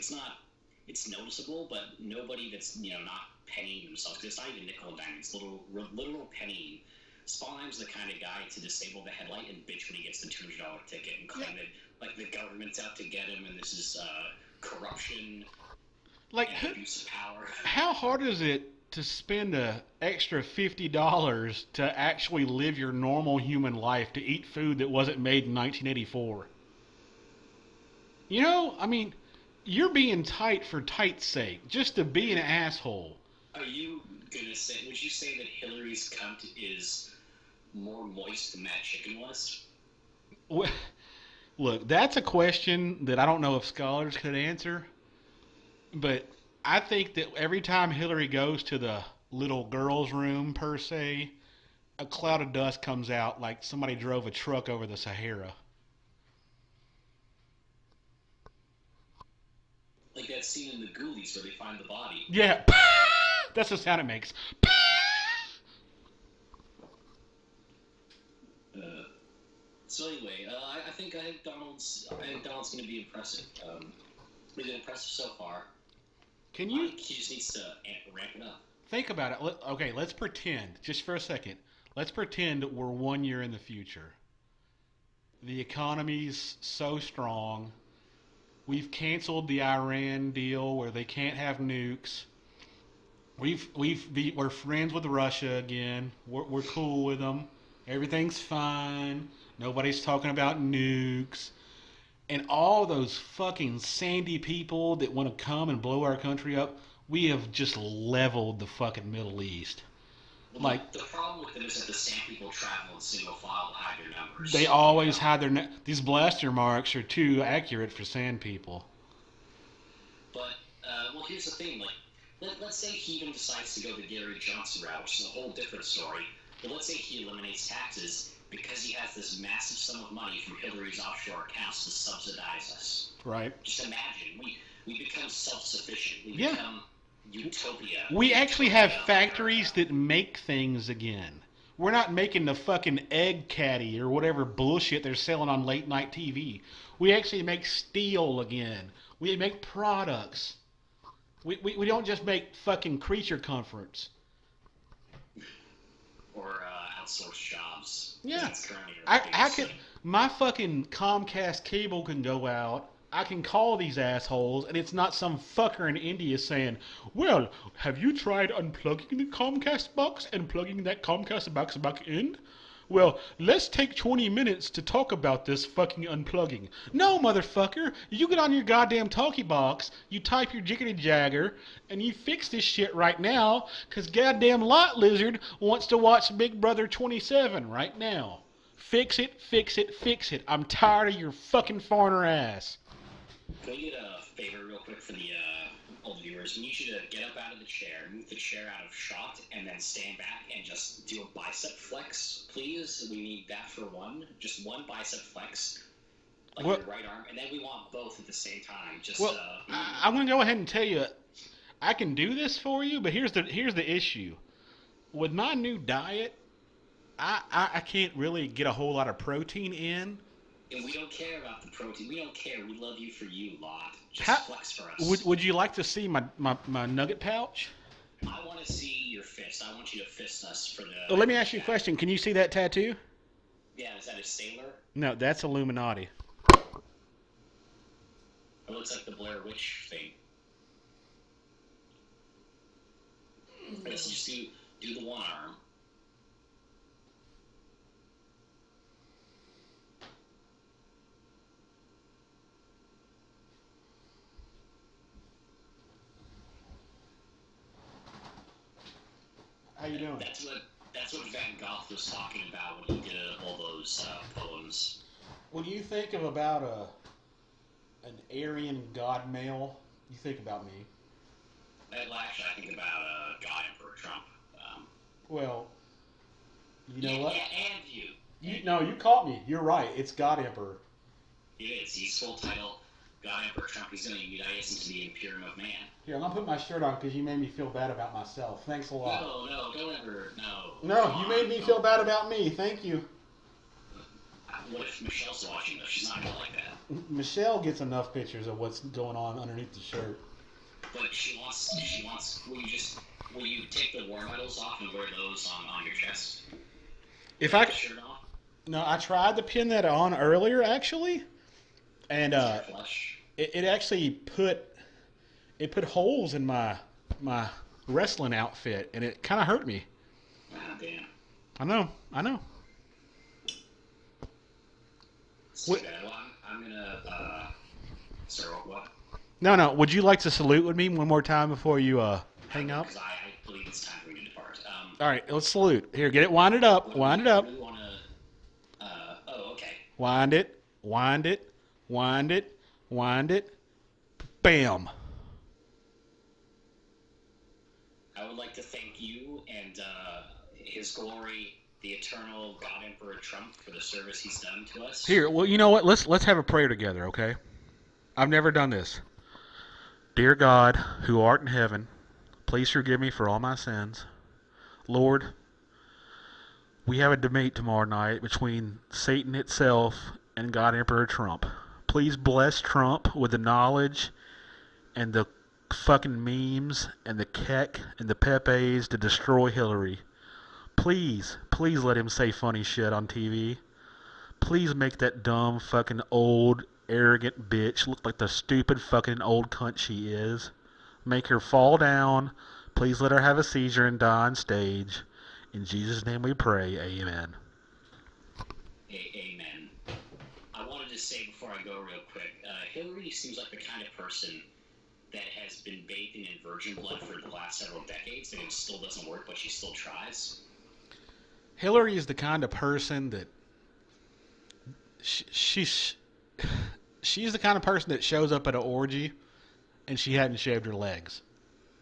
it's noticeable, but nobody that's, not pennying themselves, because it's not even nickel and dime, it's literal pennying. Spawnheim's the kind of guy to disable the headlight and bitch when he gets the $200 ticket and claim that, like, the government's out to get him and this is corruption, like, and abuse of power. How hard is it to spend an extra $50 to actually live your normal human life, to eat food that wasn't made in 1984? I mean, you're being tight for tight's sake, just to be an asshole. Are you gonna say? Would you say that Hillary's cunt is more moist than that chicken was? Well, look, that's a question that I don't know if scholars could answer, but I think that every time Hillary goes to the little girl's room, per se, a cloud of dust comes out like somebody drove a truck over the Sahara. Like that scene in the Ghoulies where they find the body. Yeah, that's the sound it makes. So anyway, I think Donald's going to be impressive. He's been impressive so far. Can you? He just needs to ramp it up. Think about it. Okay, let's pretend, just for a second. Let's pretend we're 1 year in the future. The economy's so strong. We've canceled the Iran deal where they can't have nukes. We're friends with Russia again. We're cool with them. Everything's fine. Nobody's talking about nukes. And all those fucking sandy people that want to come and blow our country up, we have just leveled the fucking Middle East. Like, the problem with it is that the sand people travel in single file to hide their numbers. They always hide their these blaster marks are too accurate for sand people. But well, here's the thing. Like, let's say he even decides to go the Gary Johnson route, which is a whole different story. But let's say he eliminates taxes because he has this massive sum of money from Hillary's offshore accounts to subsidize us. Right. Just imagine we become self-sufficient. We Yeah. become utopia. We actually have factories that make things again. We're not making the fucking egg caddy or whatever bullshit they're selling on late night TV. We actually make steel again. We make products. We don't just make fucking creature comforts. Or outsourced jobs. Yeah. That's currently I could, my fucking Comcast cable can go out. I can call these assholes, and it's not some fucker in India saying, well, have you tried unplugging the Comcast box and plugging that Comcast box back in? Well, let's take 20 minutes to talk about this fucking unplugging. No, motherfucker. You get on your goddamn talkie box, you type your jiggity jagger, and you fix this shit right now, because goddamn Lizzard wants to watch Big Brother 27 right now. Fix it, fix it, fix it. I'm tired of your fucking foreigner ass. Can we get a favor real quick for the old viewers? We need you to get up out of the chair, move the chair out of shot, and then stand back and just do a bicep flex, please. We need that for one. Just one bicep flex, like your right arm, and then we want both at the same time. Just I'm gonna go ahead and tell you, I can do this for you, but here's the issue. With my new diet, I can't really get a whole lot of protein in. And we don't care about the protein. We don't care. We love you for you, lot. Just flex for us. Would you like to see my nugget pouch? I want to see your fist. I want you to fist us for the... Let me ask you a question. Can you see that tattoo? Yeah, is that a sailor? No, that's Illuminati. It looks like the Blair Witch thing. Let's just do the one arm. How you doing? That's what Van Gogh was talking about when he did all those poems. When you think of about an Aryan god male, you think about me. Well, actually, I think about God Emperor Trump. Well, you know what? Yeah, and you. No, you caught me. You're right. It's God Emperor. It is. He's full title God Emperor Trump. He's going to unite us into the Imperium of Man. Here, I'm going to put my shirt on because you made me feel bad about myself. Thanks a lot. No, don't ever, no. No, you made me feel bad about me. Thank you. What if Michelle's watching though? She's not going to like that. Michelle gets enough pictures of what's going on underneath the shirt. But she wants, will you take the war medals off and wear those on your chest? If I shirt off? No, I tried to pin that on earlier, actually. And it actually put holes in my wrestling outfit, and it kind of hurt me. Ah, damn. I know. What? Well, I'm gonna. Sorry, what? No. Would you like to salute with me one more time before you hang up? Because I believe it's time for me to depart. All right, let's salute. Here, get it. Wind it up. Wind it up. Really wanna, okay. Wind it. Wind it. Wind it. Wind it. Bam. I would like to thank you and His Glory, the Eternal God Emperor Trump, for the service he's done to us. Here, well, you know what? Let's have a prayer together, okay? I've never done this. Dear God, who art in heaven, please forgive me for all my sins. Lord, we have a debate tomorrow night between Satan itself and God Emperor Trump. Please bless Trump with the knowledge and the fucking memes and the keck and the Pepes to destroy Hillary. Please let him say funny shit on TV. Please make that dumb fucking old arrogant bitch look like the stupid fucking old cunt she is. Make her fall down. Please let her have a seizure and die on stage. In Jesus' name we pray. Amen. Amen. I wanted to say before I go real quick, Hillary seems like the kind of person that has been bathing in virgin blood for the last several decades, and it still doesn't work, but she still tries. Hillary is the kind of person that she's the kind of person that shows up at an orgy and she hadn't shaved her legs.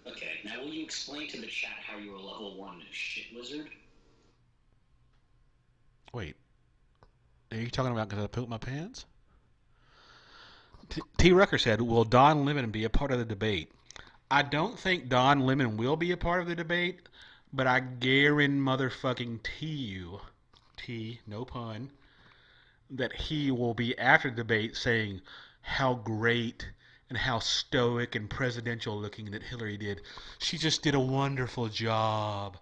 Okay, now will you explain to the chat how you're a level 1 shit wizard? Wait, are you talking about because I pooped my pants? T. Rucker said, will Don Lemon be a part of the debate? I don't think Don Lemon will be a part of the debate, but I guarantee you, no pun, that he will be after the debate saying how great and how stoic and presidential looking that Hillary did. She just did a wonderful job.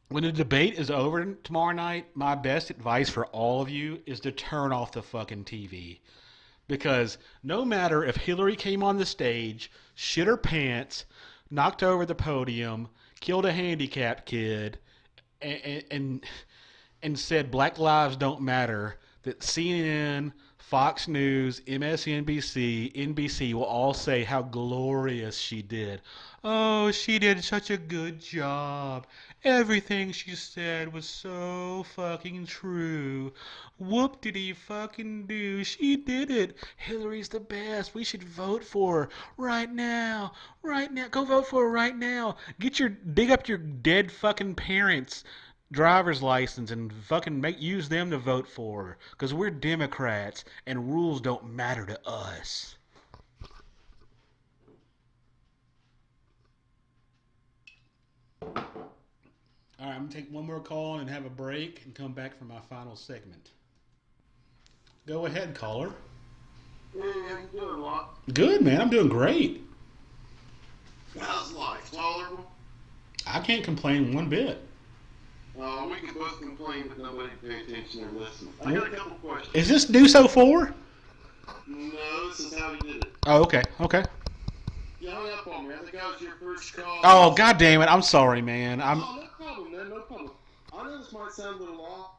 When the debate is over tomorrow night, my best advice for all of you is to turn off the fucking TV. Because no matter if Hillary came on the stage, shit her pants, knocked over the podium, killed a handicapped kid, and said Black Lives Don't Matter, that CNN, Fox News, MSNBC, NBC will all say how glorious she did. Oh, she did such a good job. Everything she said was so fucking true. Whoop-diddy fucking do. She did it. Hillary's the best. We should vote for her right now. Right now. Go vote for her right now. Dig up your dead fucking parents' driver's license and fucking use them to vote for her. Because we're Democrats and rules don't matter to us. All right, I'm going to take one more call and have a break and come back for my final segment. Go ahead, caller. Hey, how you doing, Locke? Good, man. I'm doing great. How's life? Tolerable? I can't complain one bit. We can both complain, but nobody pay attention or listen. I got a couple questions. Is this Do So 4? No, this is how he did it. Oh, okay. Okay. You hung up on me. I think that was your first call. Oh, God damn it. I'm sorry, man. Oh, no problem, man. No problem. I know this might sound a little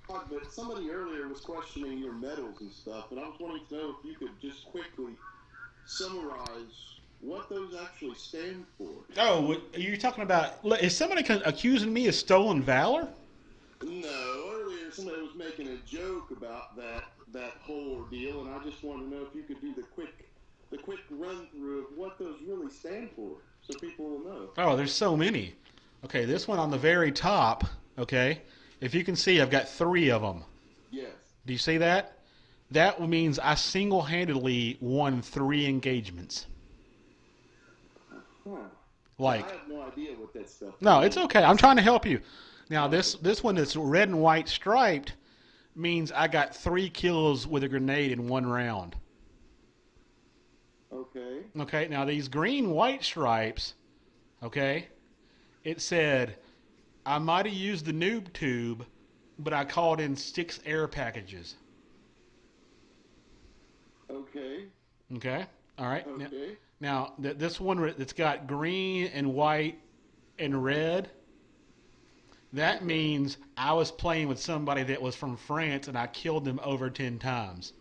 odd, but somebody earlier was questioning your medals and stuff, and I was wanting to know if you could just quickly summarize what those actually stand for. Oh, you're talking about... Is somebody accusing me of stolen valor? No, earlier somebody was making a joke about that whole ordeal, and I just wanted to know if you could do the quick run through of what those really stand for, so people will know. Oh, there's so many. Okay, this one on the very top, okay? If you can see, I've got 3 of them. Yes. Do you see that? That means I single-handedly won 3 engagements. Huh. Like, I have no idea what that stuff is. No, it's okay. I'm trying to help you. Now, this one that's red and white striped means I got 3 kills with a grenade in 1 round. Okay. Okay, now these green-white stripes, okay, it said I might have used the noob tube, but I called in 6 air packages. Okay. Okay, all right. Okay. Now this one that's got green and white and red, that means I was playing with somebody that was from France and I killed them over 10 times.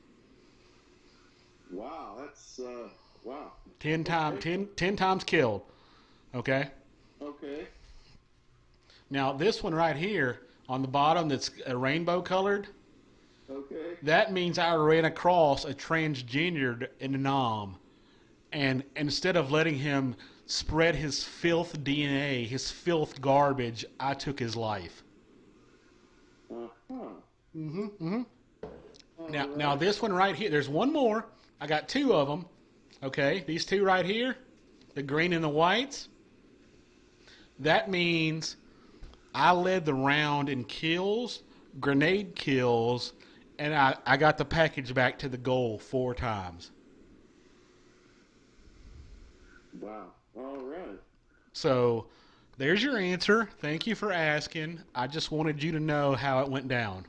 Wow, that's wow. 10 times killed. Okay? Okay. Now this one right here on the bottom that's rainbow colored, Okay. that means I ran across a transgendered in Nam, and instead of letting him spread his filth DNA, his filth garbage, I took his life. Now this one right here, there's one more. I got 2 of them. Okay, these 2 right here, the green and the whites. That means I led the round in kills, grenade kills, and I got the package back to the goal 4 times. Wow. All right. So there's your answer. Thank you for asking. I just wanted you to know how it went down.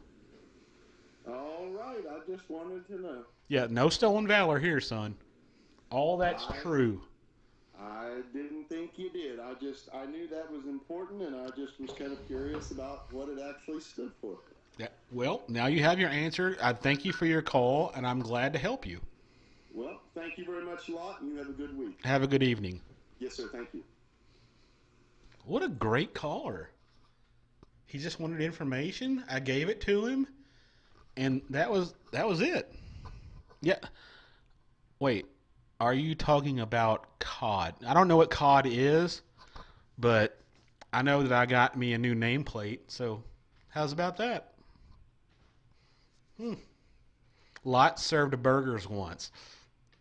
All right. I just wanted to know. Yeah, no stolen valor here, son. All that's true. I didn't think you did. I knew that was important, and I just was kind of curious about what it actually stood for. Yeah, well, now you have your answer. I thank you for your call, and I'm glad to help you. Well, thank you very much, Lott, and you have a good week. Have a good evening. Yes, sir. Thank you. What a great caller. He just wanted information. I gave it to him, and that was it. Yeah. Wait, are you talking about COD? I don't know what COD is, but I know that I got me a new nameplate, so how's about that? Lot served burgers once.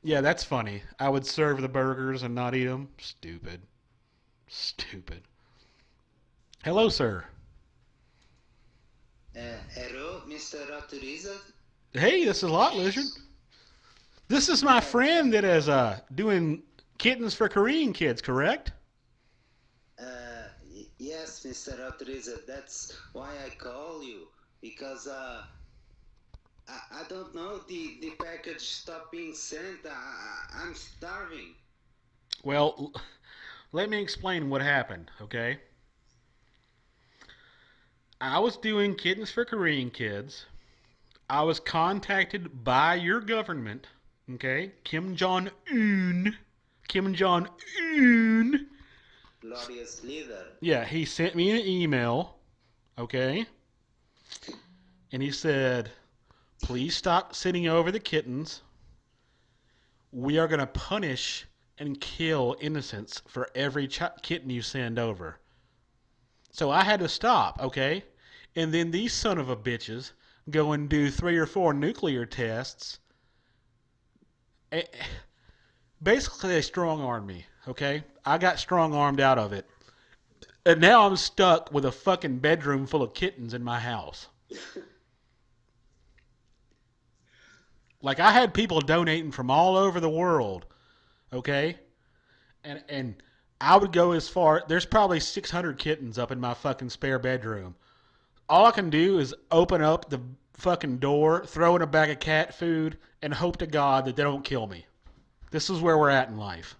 Yeah, that's funny. I would serve the burgers and not eat them. Stupid. Stupid. Hello, sir. Hello, Mr. Lizzard. Hey, this is Lot Lizard. This is my friend that is doing kittens for Korean kids, correct? Yes, Mr. Lizzard. That's why I call you. Because I don't know, the package stopped being sent. I'm starving. Well, let me explain what happened, okay? I was doing kittens for Korean kids. I was contacted by your government, okay? Kim Jong-un. Kim Jong-un. Glorious leader. Yeah, he sent me an email, okay? And he said, please stop sending over the kittens. We are going to punish and kill innocents for every kitten you send over. So I had to stop, okay? And then these son of a bitches go and do 3 or 4 nuclear tests. Basically, they strong-armed me, okay? I got strong-armed out of it. And now I'm stuck with a fucking bedroom full of kittens in my house. Like, I had people donating from all over the world, okay? And I would go as far... There's probably 600 kittens up in my fucking spare bedroom. All I can do is open up the fucking door, throw in a bag of cat food, and hope to God that they don't kill me. This is where we're at in life.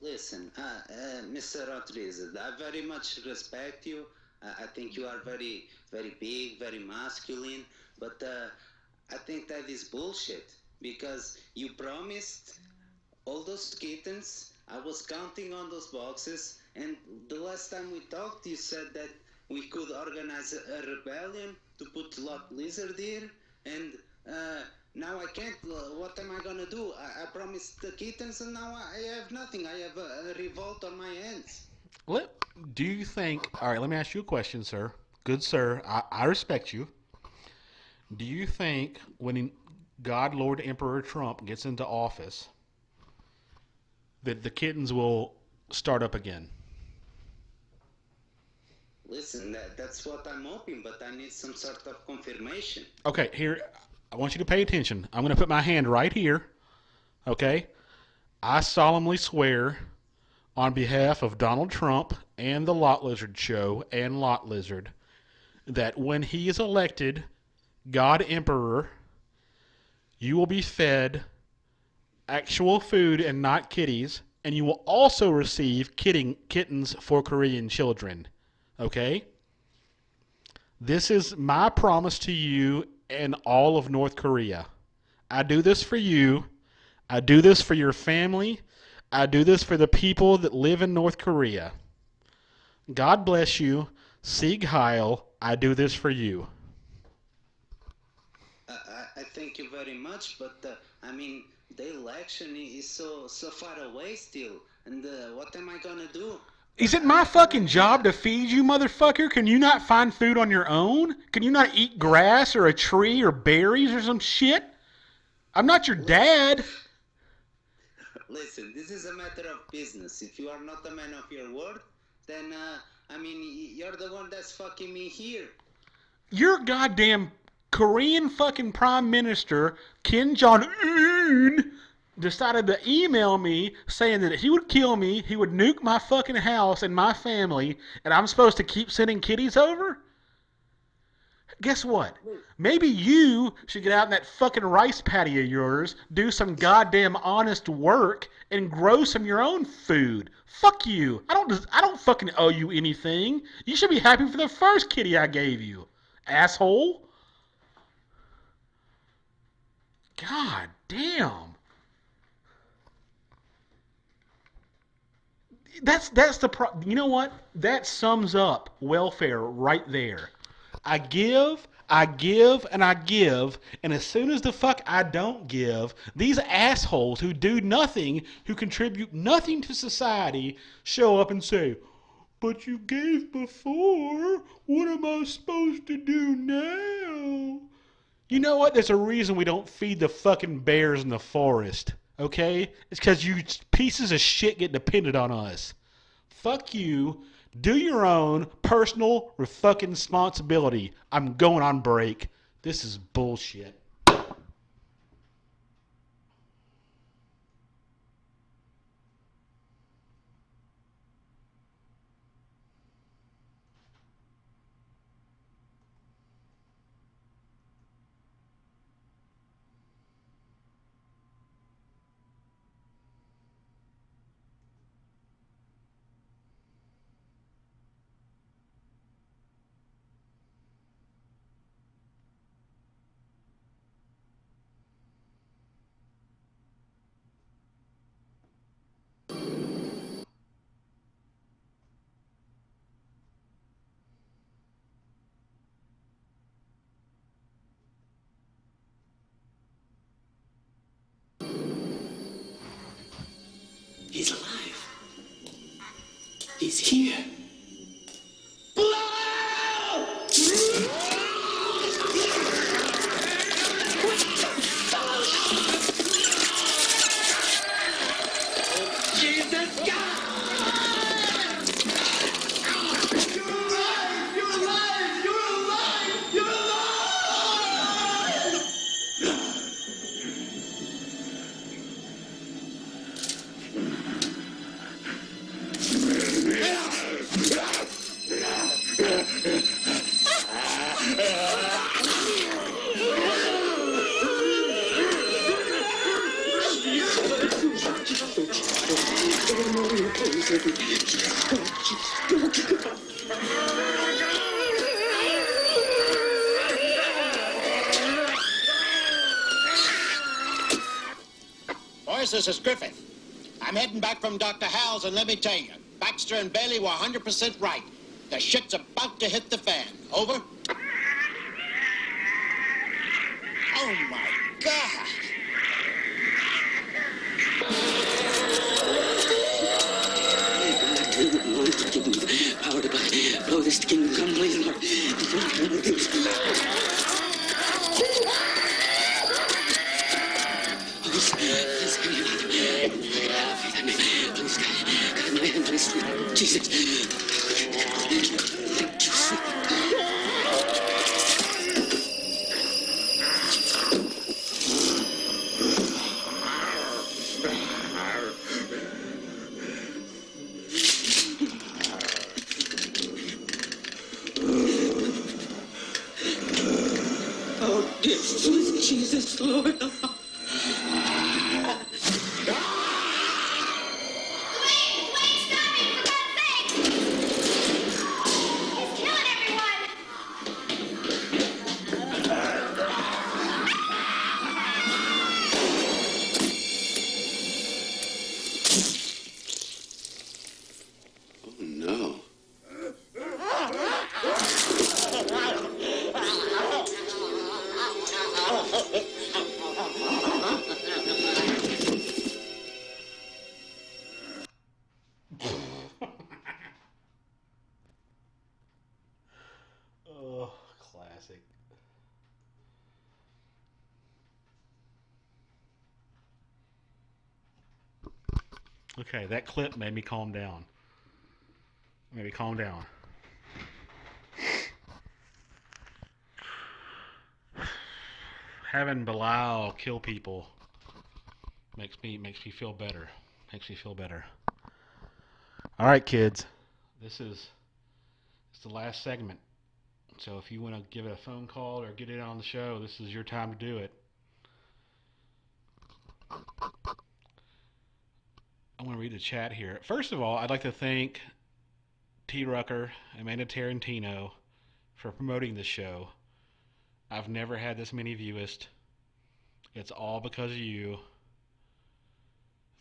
Listen, Mr. Rodriguez, I very much respect you. I think you are very, very big, very masculine. But I think that is bullshit. Because you promised all those kittens. I was counting on those boxes. And the last time we talked, you said that we could organize a rebellion to put Lizzard here. And now I can't. What am I gonna do? I promised the kittens, and now I have nothing. I have a revolt on my hands. Do you think... All right, let me ask you a question, sir. Good sir, I respect you. Do you think when God Lord Emperor Trump gets into office that the kittens will start up again? Listen, that's what I'm hoping, but I need some sort of confirmation. Okay, here, I want you to pay attention. I'm going to put my hand right here, okay? I solemnly swear on behalf of Donald Trump and the Lot Lizard Show and Lot Lizard that when he is elected God Emperor, you will be fed actual food and not kitties, and you will also receive kittens for Korean children. Okay? This is my promise to you and all of North Korea. I do this for you. I do this for your family. I do this for the people that live in North Korea. God bless you. Sieg Heil. I do this for you. I thank you very much, but I mean, the election is so far away still, and what am I gonna do? Is it my fucking job to feed you, motherfucker? Can you not find food on your own? Can you not eat grass or a tree or berries or some shit? I'm not your dad. Listen, this is a matter of business. If you are not a man of your word, then, I mean, you're the one that's fucking me here. Your goddamn Korean fucking Prime Minister, Kim Jong-un, decided to email me saying that he would kill me, he would nuke my fucking house and my family, and I'm supposed to keep sending kitties over? Guess what? Maybe you should get out in that fucking rice paddy of yours, do some goddamn honest work, and grow some of your own food. Fuck you. I don't fucking owe you anything. You should be happy for the first kitty I gave you, asshole. God damn. That's the you know what? That sums up welfare right there. I give, and I give, and as soon as the fuck I don't give, these assholes who do nothing, who contribute nothing to society, show up and say, but you gave before, what am I supposed to do now? You know what? There's a reason we don't feed the fucking bears in the forest. Okay? It's because you pieces of shit get dependent on us. Fuck you. Do your own personal fucking responsibility. I'm going on break. This is bullshit. He's alive. He's here. Boys, this is Griffith. I'm heading back from Dr. Hal's, and let me tell you, Baxter and Bailey were 100% right. The shit's about to hit the fan. Over? Oh, my God. Power to blow this kingdom come, please, Lord. Jesus. Oh, dear Jesus, Lord. Oh, classic. Okay, that clip made me calm down. Made me calm down. Having Bilal kill people makes me feel better. Makes me feel better. All right, kids. It's the last segment. So if you want to give it a phone call or get it on the show, this is your time to do it. I want to read the chat here. First of all, I'd like to thank T. Rucker, Amanda Tarantino, for promoting this show. I've never had this many viewers. It's all because of you.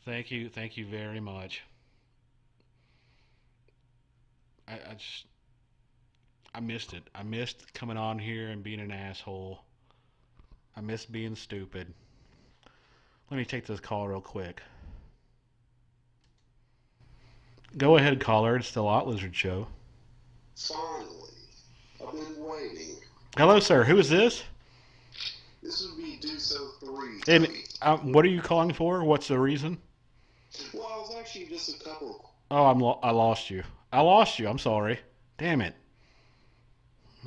Thank you very much. I missed it. I missed coming on here and being an asshole. I missed being stupid. Let me take this call real quick. Go ahead, caller. It's the Lot Lizzard Show. Finally. I've been waiting. Hello, sir. Who is this? This would be Deuce 03. And what are you calling for? What's the reason? Well, I was actually just a couple. Oh, I lost you. I lost you. I'm sorry. Damn it.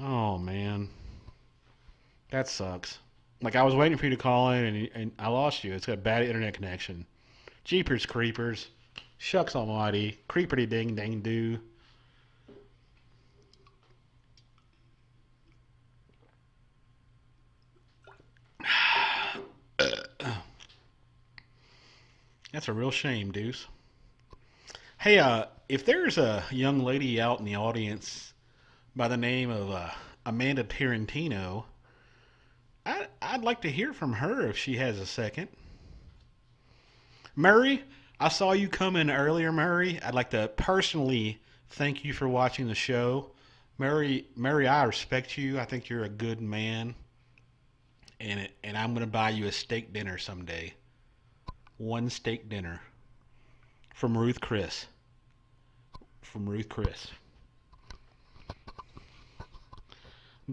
Oh, man. That sucks. Like, I was waiting for you to call in, and I lost you. It's got a bad internet connection. Jeepers creepers. Shucks almighty. Creeperty ding dang doo. That's a real shame, Deuce. Hey, if there's a young lady out in the audience by the name of Amanda Tarantino, I'd like to hear from her if she has a second. Murray, I saw you come in earlier, Murray. I'd like to personally thank you for watching the show. Murray, I respect you. I think you're a good man. And I'm going to buy you a steak dinner someday. One steak dinner. From Ruth Chris.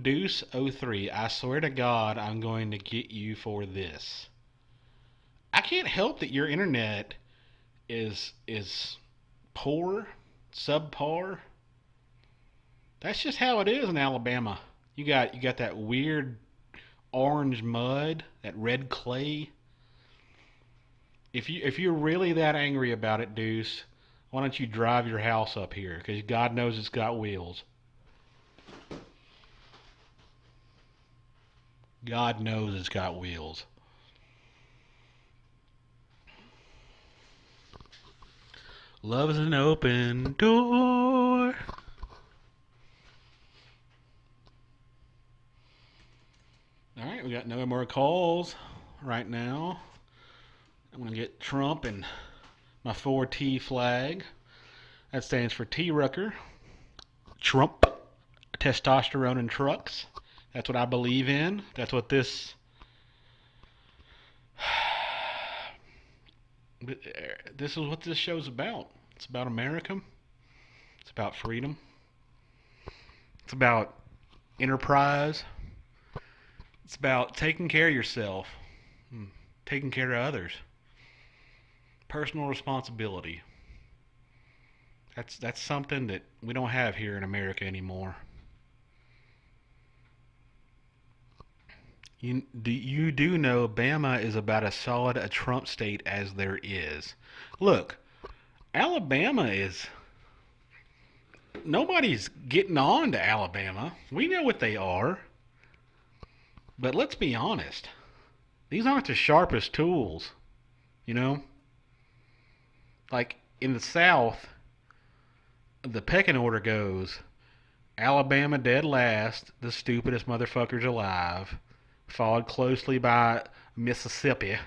Deuce 03, I swear to God I'm going to get you for this. I can't help that your internet is poor, subpar. That's just how it is in Alabama. You got that weird orange mud, that red clay. If you're really that angry about it, Deuce, why don't you drive your house up here? Because God knows it's got wheels. God knows it's got wheels. Love is an open door. All right, we got no more calls right now. I'm going to get Trump and my 4T flag. That stands for T-Rucker. Trump, testosterone and trucks. That's what I believe in. That's what this is what this show's about. It's about America. It's about freedom. It's about enterprise. It's about taking care of yourself, taking care of others. Personal responsibility. That's something that we don't have here in America anymore. You do know Bama is about as solid a Trump state as there is. Look, Alabama is... Nobody's getting on to Alabama. We know what they are. But let's be honest. These aren't the sharpest tools. You know? Like, in the South, the pecking order goes, Alabama dead last, the stupidest motherfuckers alive, followed closely by Mississippi.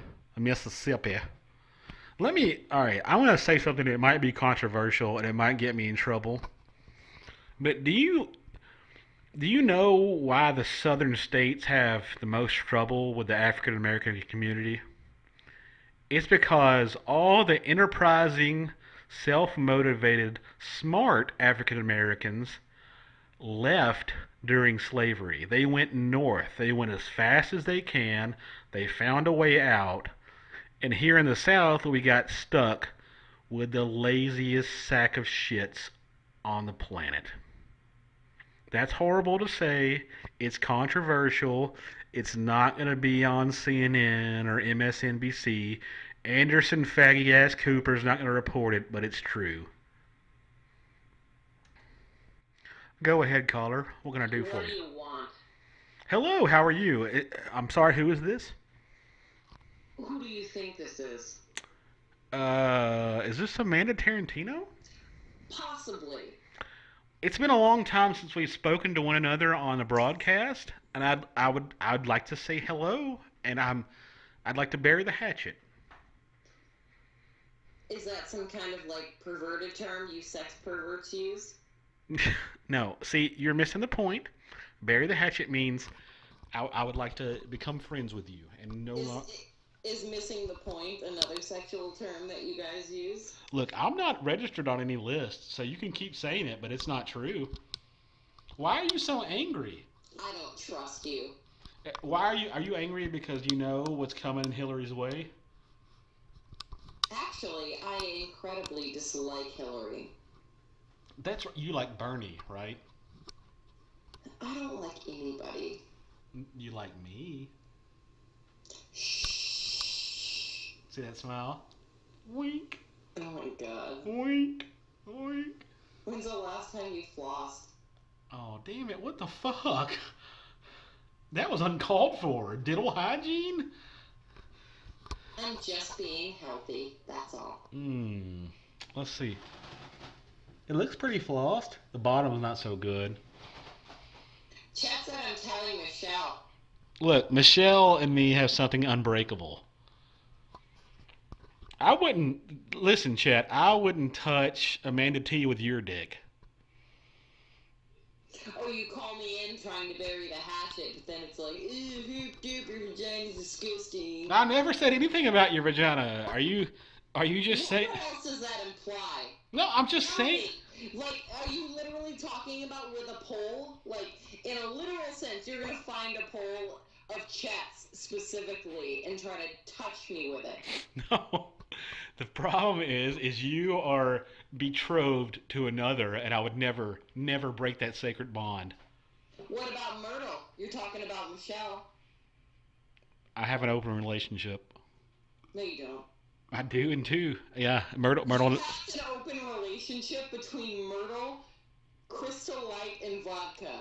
Alright, I want to say something that might be controversial and it might get me in trouble. But do you know why the southern states have the most trouble with the African American community? It's because all the enterprising, self-motivated, smart African Americans left during slavery. They went north. They went as fast as they can. They found a way out. And here in the South, we got stuck with the laziest sack of shits on the planet. That's horrible to say. It's controversial. It's not going to be on CNN or MSNBC. Anderson faggy-ass Cooper's not going to report it, but it's true. Go ahead, caller. What can I do for you? What do you want? Hello, how are you? I'm sorry, who is this? Who do you think this is? Is this Amanda Tarantino? Possibly. It's been a long time since we've spoken to one another on the broadcast, and I'd like to say hello, and I'd like to bury the hatchet. Is that some kind of like perverted term you sex perverts use? No, see, you're missing the point. Bury the hatchet means I would like to become friends with you, and no longer. Is missing the point another sexual term that you guys use? Look, I'm not registered on any list, so you can keep saying it, but it's not true. Why are you so angry? I don't trust you. Why are you angry because you know what's coming Hillary's way? Actually, I incredibly dislike Hillary. That's you like Bernie, right? I don't like anybody. You like me? Shh. See that smile? Wink. Oh my god. Wink. Wink. When's the last time you flossed? Oh, damn it. What the fuck? That was uncalled for. Dental hygiene? I'm just being healthy, that's all. Let's see. It looks pretty flossed. The bottom's not so good. Chat said I'm telling Michelle. Look, Michelle and me have something unbreakable. I wouldn't... Listen, chat. I wouldn't touch Amanda T with your dick. Oh, you call me in trying to bury the hatchet, but then it's like, ew, hoop, doop, your vagina's disgusting. I never said anything about your vagina. Are you just saying... What else does that imply? No, I'm just saying... Like, are you literally talking about with a pole? Like, in a literal sense, you're going to find a pole of chats specifically and try to touch me with it. No. The problem is you are betrothed to another, and I would never break that sacred bond. What about Myrtle? You're talking about Michelle. I have an open relationship. No, you don't. I do, and too. Yeah, Myrtle. You have an open relationship between Myrtle, Crystal Light, and vodka.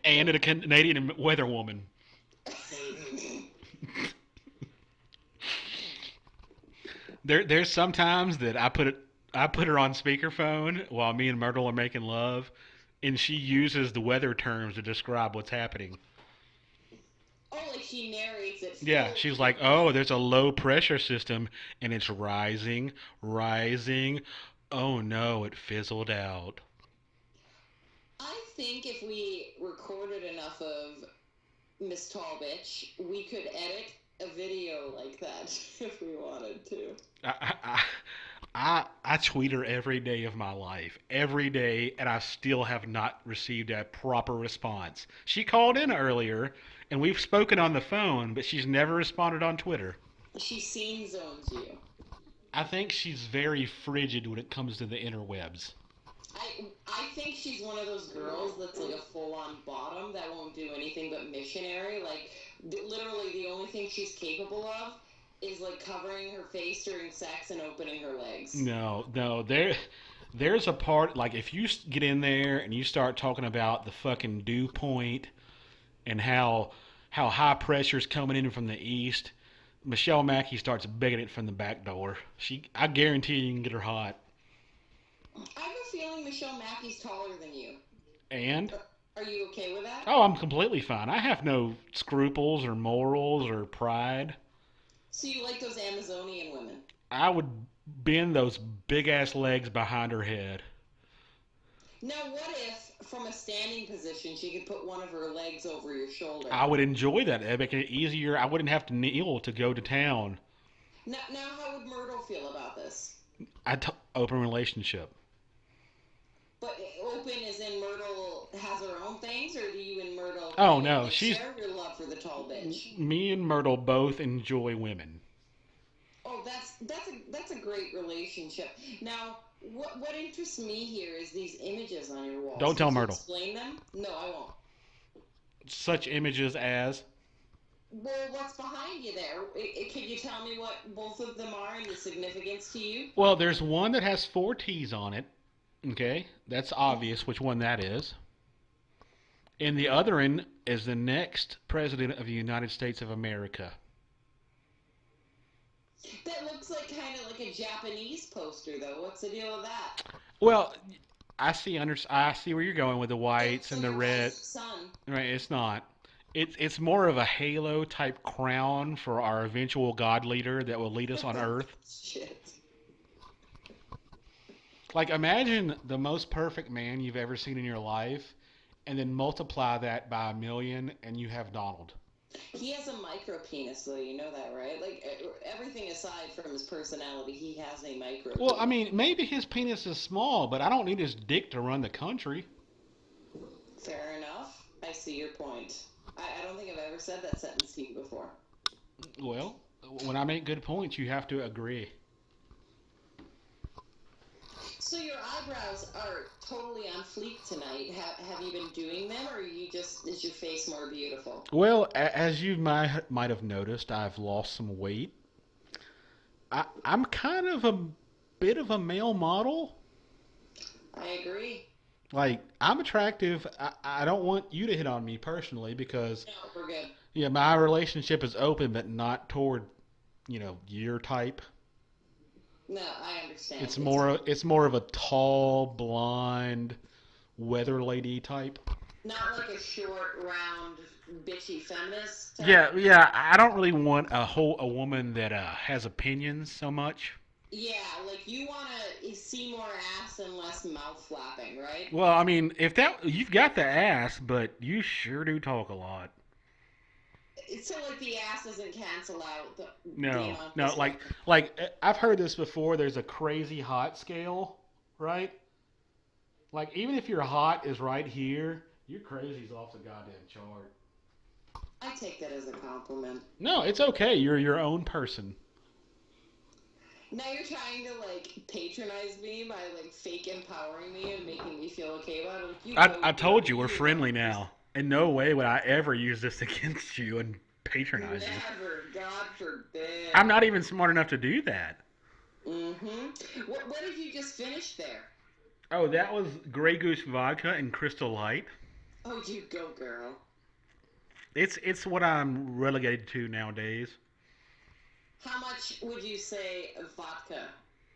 And a Canadian weather woman. There's sometimes that I put her on speakerphone while me and Myrtle are making love, and she uses the weather terms to describe what's happening. Oh, like she narrates it. Yeah, she's like, oh, there's a low pressure system, and it's rising. Oh no, it fizzled out. I think if we recorded enough of Miss Tall Bitch, we could edit a video like that if we wanted to. I tweet her every day of my life. Every day, and I still have not received a proper response. She called in earlier, and we've spoken on the phone, but she's never responded on Twitter. She scene zones you. I think she's very frigid when it comes to the interwebs. I think she's one of those girls that's like a full-on bottom that won't do anything but missionary. Like, literally the only thing she's capable of is like covering her face during sex and opening her legs. No, there's a part, like if you get in there and you start talking about the fucking dew point and how high pressure's coming in from the east, Michelle Mackey starts begging it from the back door. I guarantee you can get her hot. I have a feeling Michelle Mackey's taller than you. And? Are you okay with that? Oh, I'm completely fine. I have no scruples or morals or pride. So you like those Amazonian women? I would bend those big-ass legs behind her head. Now, what if, from a standing position, she could put one of her legs over your shoulder? I would enjoy that. It'd make it easier. I wouldn't have to kneel to go to town. Now how would Myrtle feel about this? Open relationship. But open as in Myrtle has her own things, or do you and Myrtle share your love for the tall bitch? Me and Myrtle both enjoy women. Oh, that's a great relationship. Now, what interests me here is these images on your wall. Don't tell Myrtle. Explain them? No, I won't. Such images as? Well, what's behind you there? Can you tell me what both of them are and the significance to you? Well, there's one that has 4 T's on it. Okay, that's obvious which one that is. And the other one is the next president of the United States of America. That looks like kind of like a Japanese poster, though. What's the deal with that? Well, I see where you're going with the whites and the red. Sun. Right, it's not. It's more of a halo type crown for our eventual God leader that will lead us on Earth. Shit. Like, imagine the most perfect man you've ever seen in your life, and then multiply that by 1,000,000, and you have Donald. He has a micro penis, though. You know that, right? Like, everything aside from his personality, he has a micro penis. Well, I mean, maybe his penis is small, but I don't need his dick to run the country. Fair enough. I see your point. I don't think I've ever said that sentence to you before. Well, when I make good points, you have to agree. So your eyebrows are totally on fleek tonight. Have you been doing them, or is your face more beautiful? Well, as you might have noticed, I've lost some weight. I'm kind of a bit of a male model. I agree. Like, I'm attractive. I don't want you to hit on me personally because... No, we're good. Yeah, my relationship is open, but not toward, your type. No, I understand. It's more of a tall, blonde, weather lady type. Not like a short, round, bitchy feminist type? Yeah. I don't really want a woman that has opinions so much. Yeah, like you want to see more ass and less mouth flapping, right? Well, I mean, you've got the ass, but you sure do talk a lot. So like the ass doesn't cancel out the No, amount like I've heard this before. There's a crazy hot scale, right? Like even if your hot is right here, your crazy's off the goddamn chart. I take that as a compliment. No, it's okay. You're your own person. Now you're trying to like patronize me by like fake empowering me and making me feel okay about it. Like, I told you we're friendly now. In no way would I ever use this against you and patronize you. Never, God forbid. I'm not even smart enough to do that. Mm-hmm. What did you just finish there? Oh, that was Grey Goose vodka and Crystal Light. Oh, you go, girl. It's what I'm relegated to nowadays. How much would you say of vodka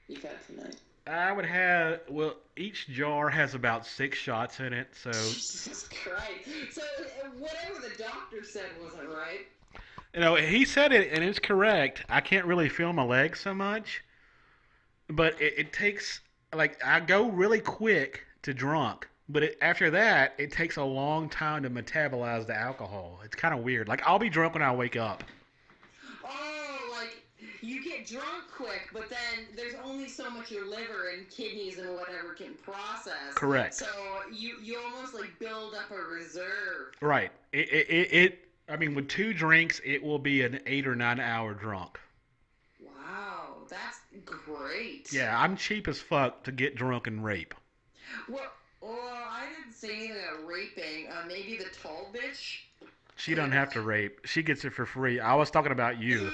you've had tonight? I would have, well, each jar has about 6 shots in it, so... Jesus Christ. So whatever the doctor said wasn't right. He said it, and it's correct. I can't really feel my legs so much, but it takes, like, I go really quick to drunk, but after that, it takes a long time to metabolize the alcohol. It's kind of weird. Like, I'll be drunk when I wake up. Oh, like, you get drunk quick, but then there's only so much your liver and kidneys and whatever can process. Correct. So you almost, like, build up a reserve. Right. I mean, with 2 drinks, it will be an 8 or 9 hour drunk. Wow, that's great. Yeah, I'm cheap as fuck to get drunk and rape. Well, I didn't say anything about raping. Maybe the tall bitch? She don't have to rape. She gets it for free. I was talking about you.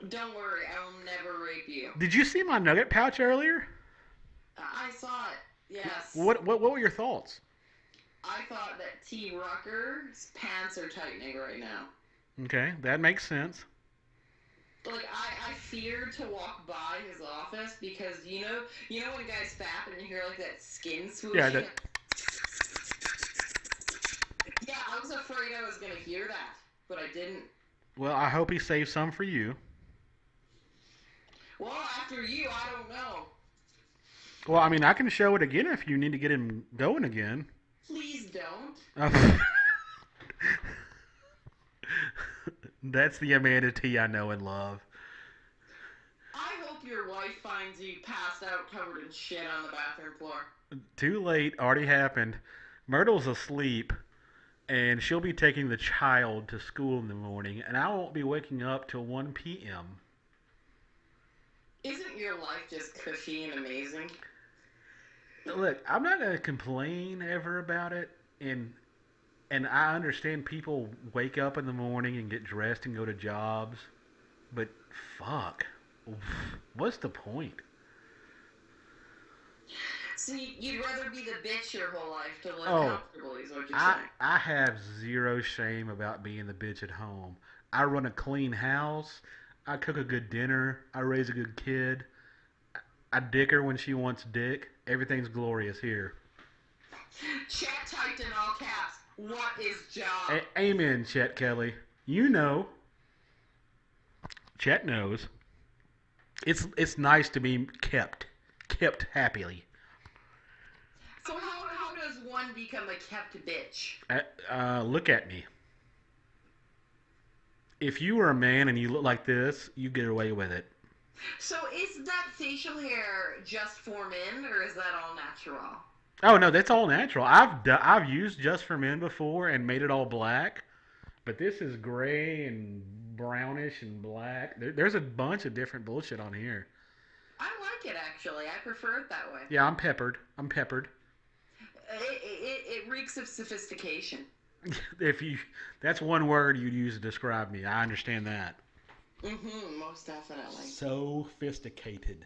Don't worry, I will never rape you. Did you see my nugget pouch earlier? I saw it, yes. What were your thoughts? I thought that T. Rucker's pants are tightening right now. Okay, that makes sense. Like, I feared to walk by his office because, you know when a guy's fat and you hear, like, that skin swooshing? Yeah, Yeah, I was afraid I was going to hear that, but I didn't. Well, I hope he saved some for you. Well, after you, I don't know. Well, I mean, I can show it again if you need to get him going again. Please don't. That's the Amanda T I know and love. I hope your wife finds you passed out covered in shit on the bathroom floor. Too late. Already happened. Myrtle's asleep, and she'll be taking the child to school in the morning, and I won't be waking up till 1 p.m. Isn't your life just cushy and amazing? Look, I'm not going to complain ever about it, and I understand people wake up in the morning and get dressed and go to jobs, but fuck, what's the point? So you'd rather be the bitch your whole life to live comfortably, is what you're saying? I have zero shame about being the bitch at home. I run a clean house. I cook a good dinner. I raise a good kid. I dick her when she wants dick. Everything's glorious here. Chet typed in all caps, what is job? Amen, Chet Kelly. You know. Chet knows. It's nice to be kept happily. So how does one become a kept bitch? Look at me. If you were a man and you look like this, you get away with it. So is that facial hair just for men, or is that all natural? Oh no, that's all natural. I've used Just for Men before and made it all black, but this is gray and brownish and black. There's a bunch of different bullshit on here. I like it actually. I prefer it that way. Yeah, I'm peppered. I'm peppered. It reeks of sophistication. That's one word you'd use to describe me. I understand that. Most definitely. Sophisticated.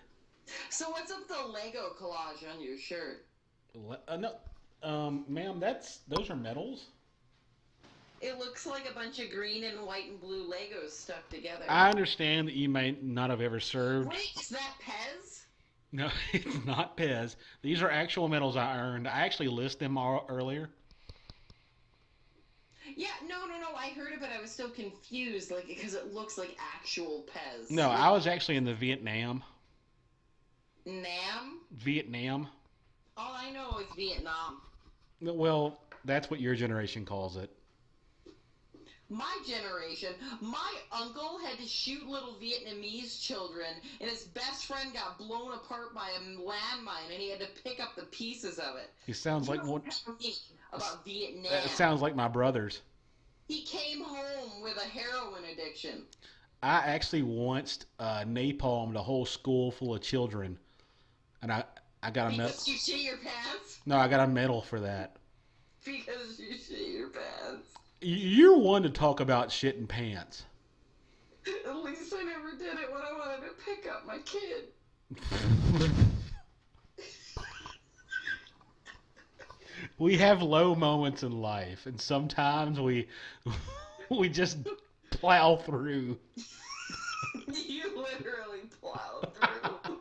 So what's up with the Lego collage on your shirt? No, ma'am, those are medals. It looks like a bunch of green and white and blue Legos stuck together. I understand that you may not have ever served. Wait, is that Pez? No, it's not Pez. These are actual medals I earned. I actually listed them earlier. Yeah, no. I heard it, but I was still confused, like because it looks like actual Pez. No, I was actually in the Vietnam. Nam? Vietnam. All I know is Vietnam. Well, that's what your generation calls it. My generation, my uncle had to shoot little Vietnamese children, and his best friend got blown apart by a landmine, and he had to pick up the pieces of it. He sounds like one. About Vietnam. It sounds like my brothers. He came home with a heroin addiction. I actually once napalmed a whole school full of children, and I got a medal. Because you shit your pants? No, I got a medal for that. Because you shit your pants. You're one to talk about shitting pants. At least I never did it when I wanted to pick up my kid. We have low moments in life, and sometimes we just plow through. You literally plow through.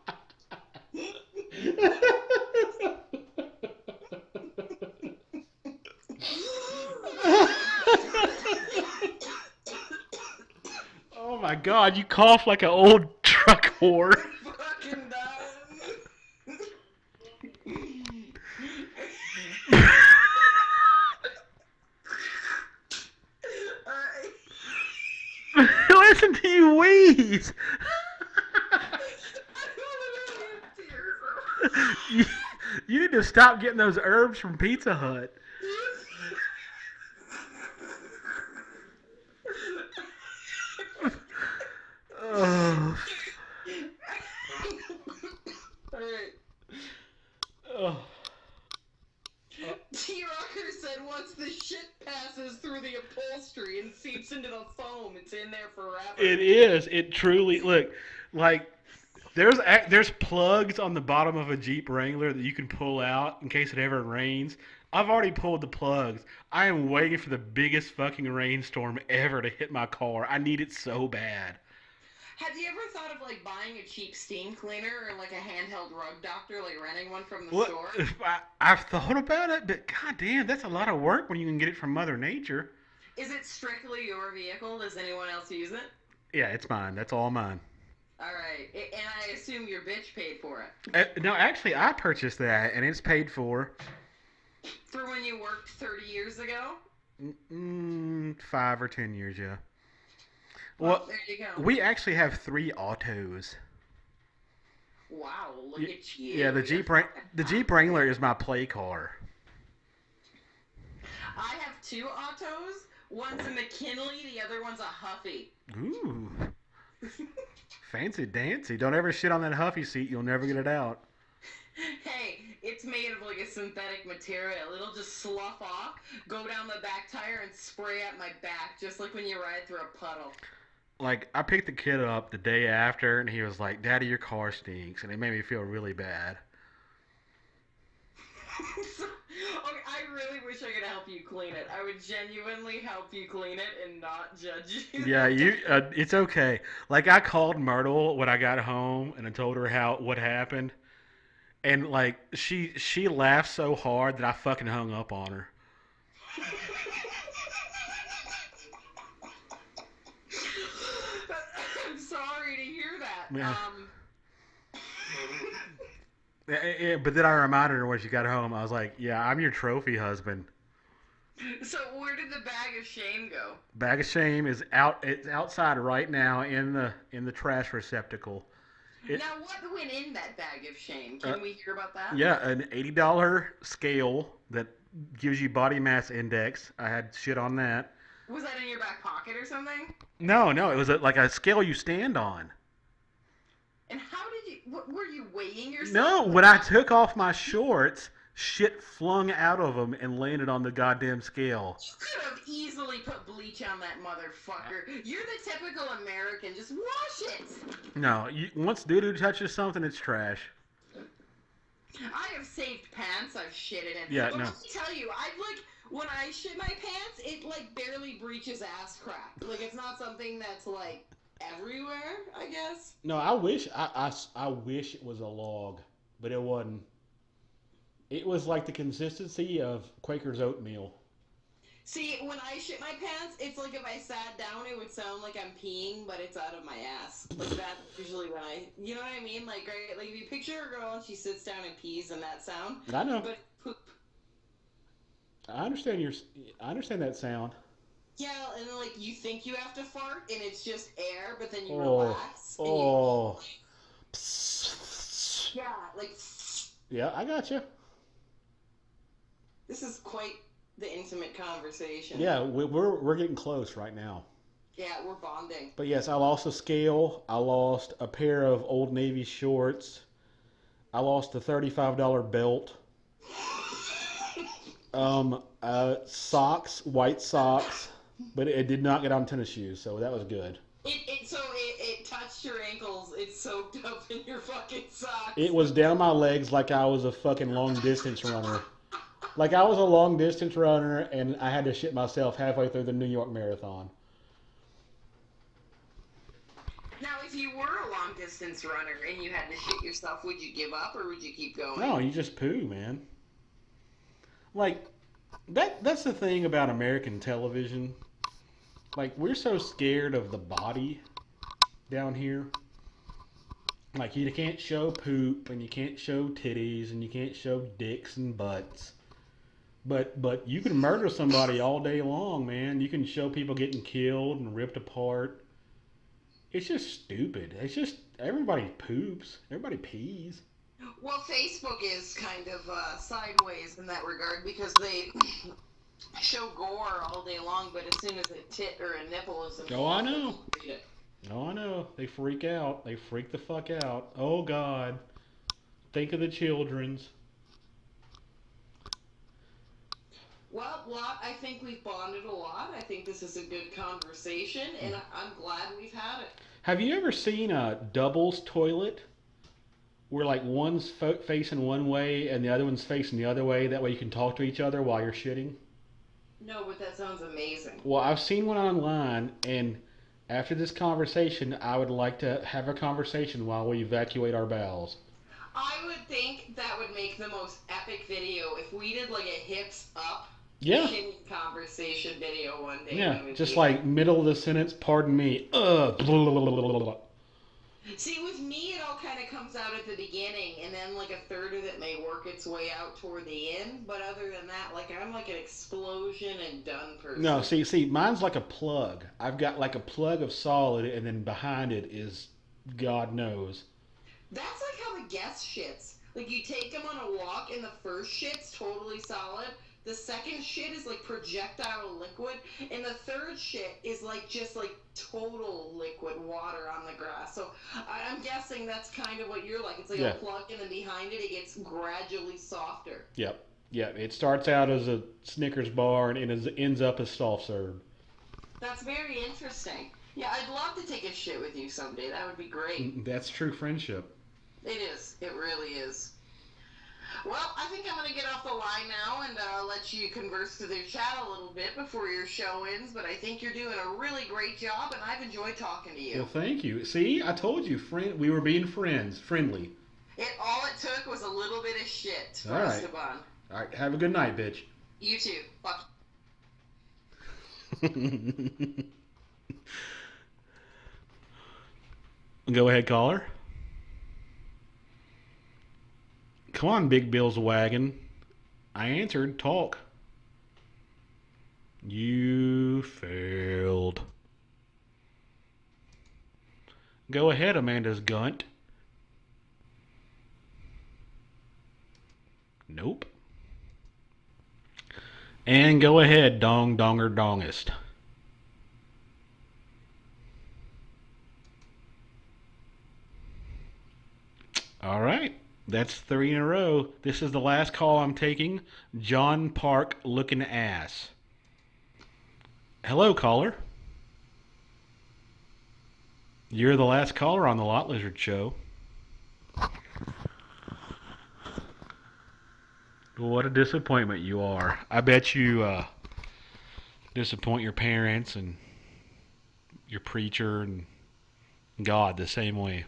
Oh my God, you cough like an old truck whore. Fucking Listen to you wheeze. You need to stop getting those herbs from Pizza Hut. Oh. Oh. T-Rocker said once the shit passes through the upholstery and seeps into the foam, it's in there forever. It is. It truly, look, like, there's plugs on the bottom of a Jeep Wrangler that you can pull out in case it ever rains. I've already pulled the plugs. I am waiting for the biggest fucking rainstorm ever to hit my car. I need it so bad. Have you ever thought of, like, buying a cheap steam cleaner or, like, a handheld rug doctor, like, renting one from the store? I've thought about it, but goddamn, that's a lot of work when you can get it from Mother Nature. Is it strictly your vehicle? Does anyone else use it? Yeah, it's mine. That's all mine. All right. And I assume your bitch paid for it. No, actually, I purchased that, and it's paid for. For when you worked 30 years ago? 5 or 10 years, yeah. Well, there you go. We actually have 3 autos. Wow, look at you. Yeah, the Jeep Wrangler is my play car. I have 2 autos. One's a McKinley, the other one's a Huffy. Ooh. Fancy dancy. Don't ever shit on that Huffy seat. You'll never get it out. Hey, it's made of like a synthetic material. It'll just slough off, go down the back tire, and spray at my back, just like when you ride through a puddle. Like, I picked the kid up the day after, and he was like, "Daddy, your car stinks," and it made me feel really bad. Okay, I really wish I could help you clean it. I would genuinely help you clean it and not judge you. Yeah, it's okay. Like, I called Myrtle when I got home, and I told her what happened, and like she laughed so hard that I fucking hung up on her. I'm sorry to hear that. Yeah. Yeah, but then I reminded her when she got home. I was like, "Yeah, I'm your trophy husband." So where did the bag of shame go? Bag of shame is out. It's outside right now in the trash receptacle. Now, what went in that bag of shame? Can we hear about that? Yeah, an $80 scale that gives you body mass index. I had shit on that. Was that in your back pocket or something? No, it was like a scale you stand on. And how did you? Were you weighing yourself? No, when I took off my shorts, shit flung out of them and landed on the goddamn scale. You could have easily put bleach on that motherfucker. You're the typical American. Just wash it. No, once doo-doo touches something, it's trash. I have saved pants I've shitted in. Yeah, but no. let me tell you, when I shit my pants, it barely breaches ass crack. It's not something that's everywhere, I guess. No, I wish it was a log, but it wasn't. It was like the consistency of Quaker's oatmeal. See, when I shit my pants, it's like if I sat down, it would sound like I'm peeing, but it's out of my ass. That's usually when you know what I mean? Right? If you picture a girl and she sits down and pees and that sound. I know. But poop. I understand that sound. Yeah, and you think you have to fart, and it's just air, but then you relax. And Yeah, I got you. This is quite the intimate conversation. Yeah, we're getting close right now. Yeah, we're bonding. But yes, I lost a scale. I lost a pair of Old Navy shorts. I lost a $35 belt. Socks, white socks, but it did not get on tennis shoes, so that was good. It touched your ankles. It soaked up in your fucking socks. It was down my legs like I was a fucking long distance runner. Like I was a long distance runner and I had to shit myself halfway through the New York Marathon. Now, if you were a long distance runner and you had to shit yourself, would you give up or would you keep going? No, you just poo, man. That's the thing about American television. We're so scared of the body down here. You can't show poop and you can't show titties and you can't show dicks and butts. But you can murder somebody all day long, man. You can show people getting killed and ripped apart. It's just stupid. It's just everybody poops. Everybody pees. Well, Facebook is kind of sideways in that regard because they show gore all day long, but as soon as a tit or a nipple is involved, I know. I know. They freak out. They freak the fuck out. Oh, God. Think of the children's. Well, I think we've bonded a lot. I think this is a good conversation, and I'm glad we've had it. Have you ever seen a doubles toilet? Where one's facing one way and the other one's facing the other way. That way you can talk to each other while you're shitting. No, but that sounds amazing. Well, I've seen one online, and after this conversation, I would like to have a conversation while we evacuate our bowels. I would think that would make the most epic video if we did a hips up conversation video one day. Yeah, just middle of the sentence, pardon me. Blah, blah, blah, blah. See, with me, it all kind of comes out at the beginning, and then a third of it may work its way out toward the end. But other than that, I'm an explosion and done person. No, see, mine's like a plug. I've got a plug of solid, and then behind it is God knows. That's how the guest shits. You take them on a walk, and the first shit's totally solid. The second shit is projectile liquid, and the third shit is just total liquid water on the grass. So I'm guessing that's kind of what you're like. It's a plug, and then behind it gets gradually softer. Yep. It starts out as a Snickers bar and it ends up as soft serve. That's very interesting. Yeah, I'd love to take a shit with you someday. That would be great. That's true friendship. It is. It really is. Well, I think I'm going to get off the line now and let you converse to the chat a little bit before your show ends, but I think you're doing a really great job, and I've enjoyed talking to you. Well, thank you. See, I told you, we were being friendly. All it took was a little bit of shit for us to bond. All right, have a good night, bitch. You too. Fuck. Go ahead, caller. Come on, Big Bill's wagon. I answered. Talk. You failed. Go ahead, Amanda's Gunt. And go ahead, dong, donger, dongest. All right. That's 3 in a row. This is the last call I'm taking. John Park looking ass. Hello, caller. You're the last caller on the Lot Lizard Show. What a disappointment you are. I bet you disappoint your parents and your preacher and God the same way.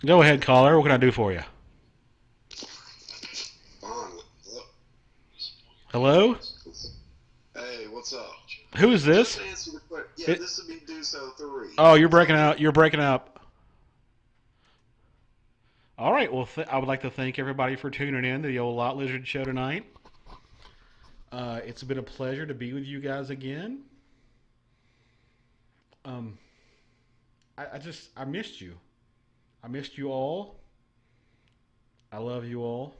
Go ahead, caller. What can I do for you? Hello? Hey, what's up? Who is this? Just answer the question. Yeah, this would be Duso 3. Oh, you're breaking out. You're breaking up. All right. Well, I would like to thank everybody for tuning in to the old Lot Lizard Show tonight. It's been a pleasure to be with you guys again. I missed you. I missed you all. I love you all.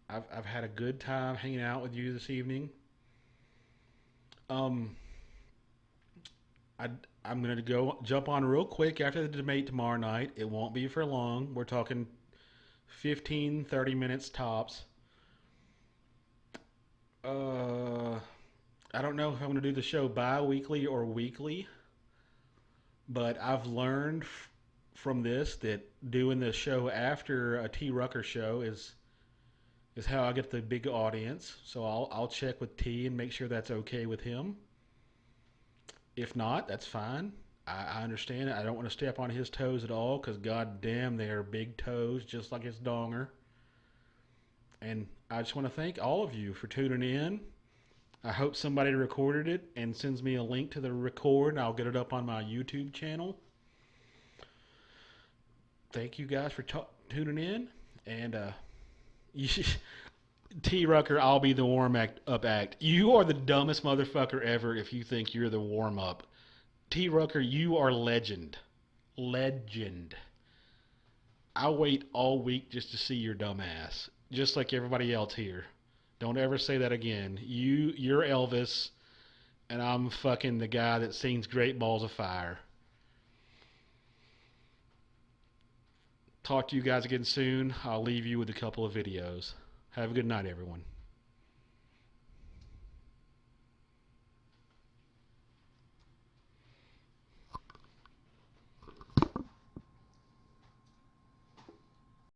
I've had a good time hanging out with you this evening. I'm going to jump on real quick after the debate tomorrow night. It won't be for long. We're talking 15, 30 minutes tops. I don't know if I'm going to do the show bi-weekly or weekly, but I've learned from this that doing the show after a T. Rucker show is how I get the big audience. So I'll check with T and make sure that's okay with him. If not, that's fine. I understand it. I don't want to step on his toes at all because goddamn, they are big toes, just like his donger. And I just want to thank all of you for tuning in. I hope somebody recorded it and sends me a link to the record, and I'll get it up on my YouTube channel. Thank you guys for tuning in. And T. Rucker, I'll be the warm-up act. You are the dumbest motherfucker ever if you think you're the warm-up. T. Rucker, you are legend. Legend. I'll wait all week just to see your dumb ass. Just like everybody else here. Don't ever say that again. You're Elvis, and I'm fucking the guy that sings Great Balls of Fire. Talk to you guys again soon. I'll leave you with a couple of videos. Have a good night, everyone.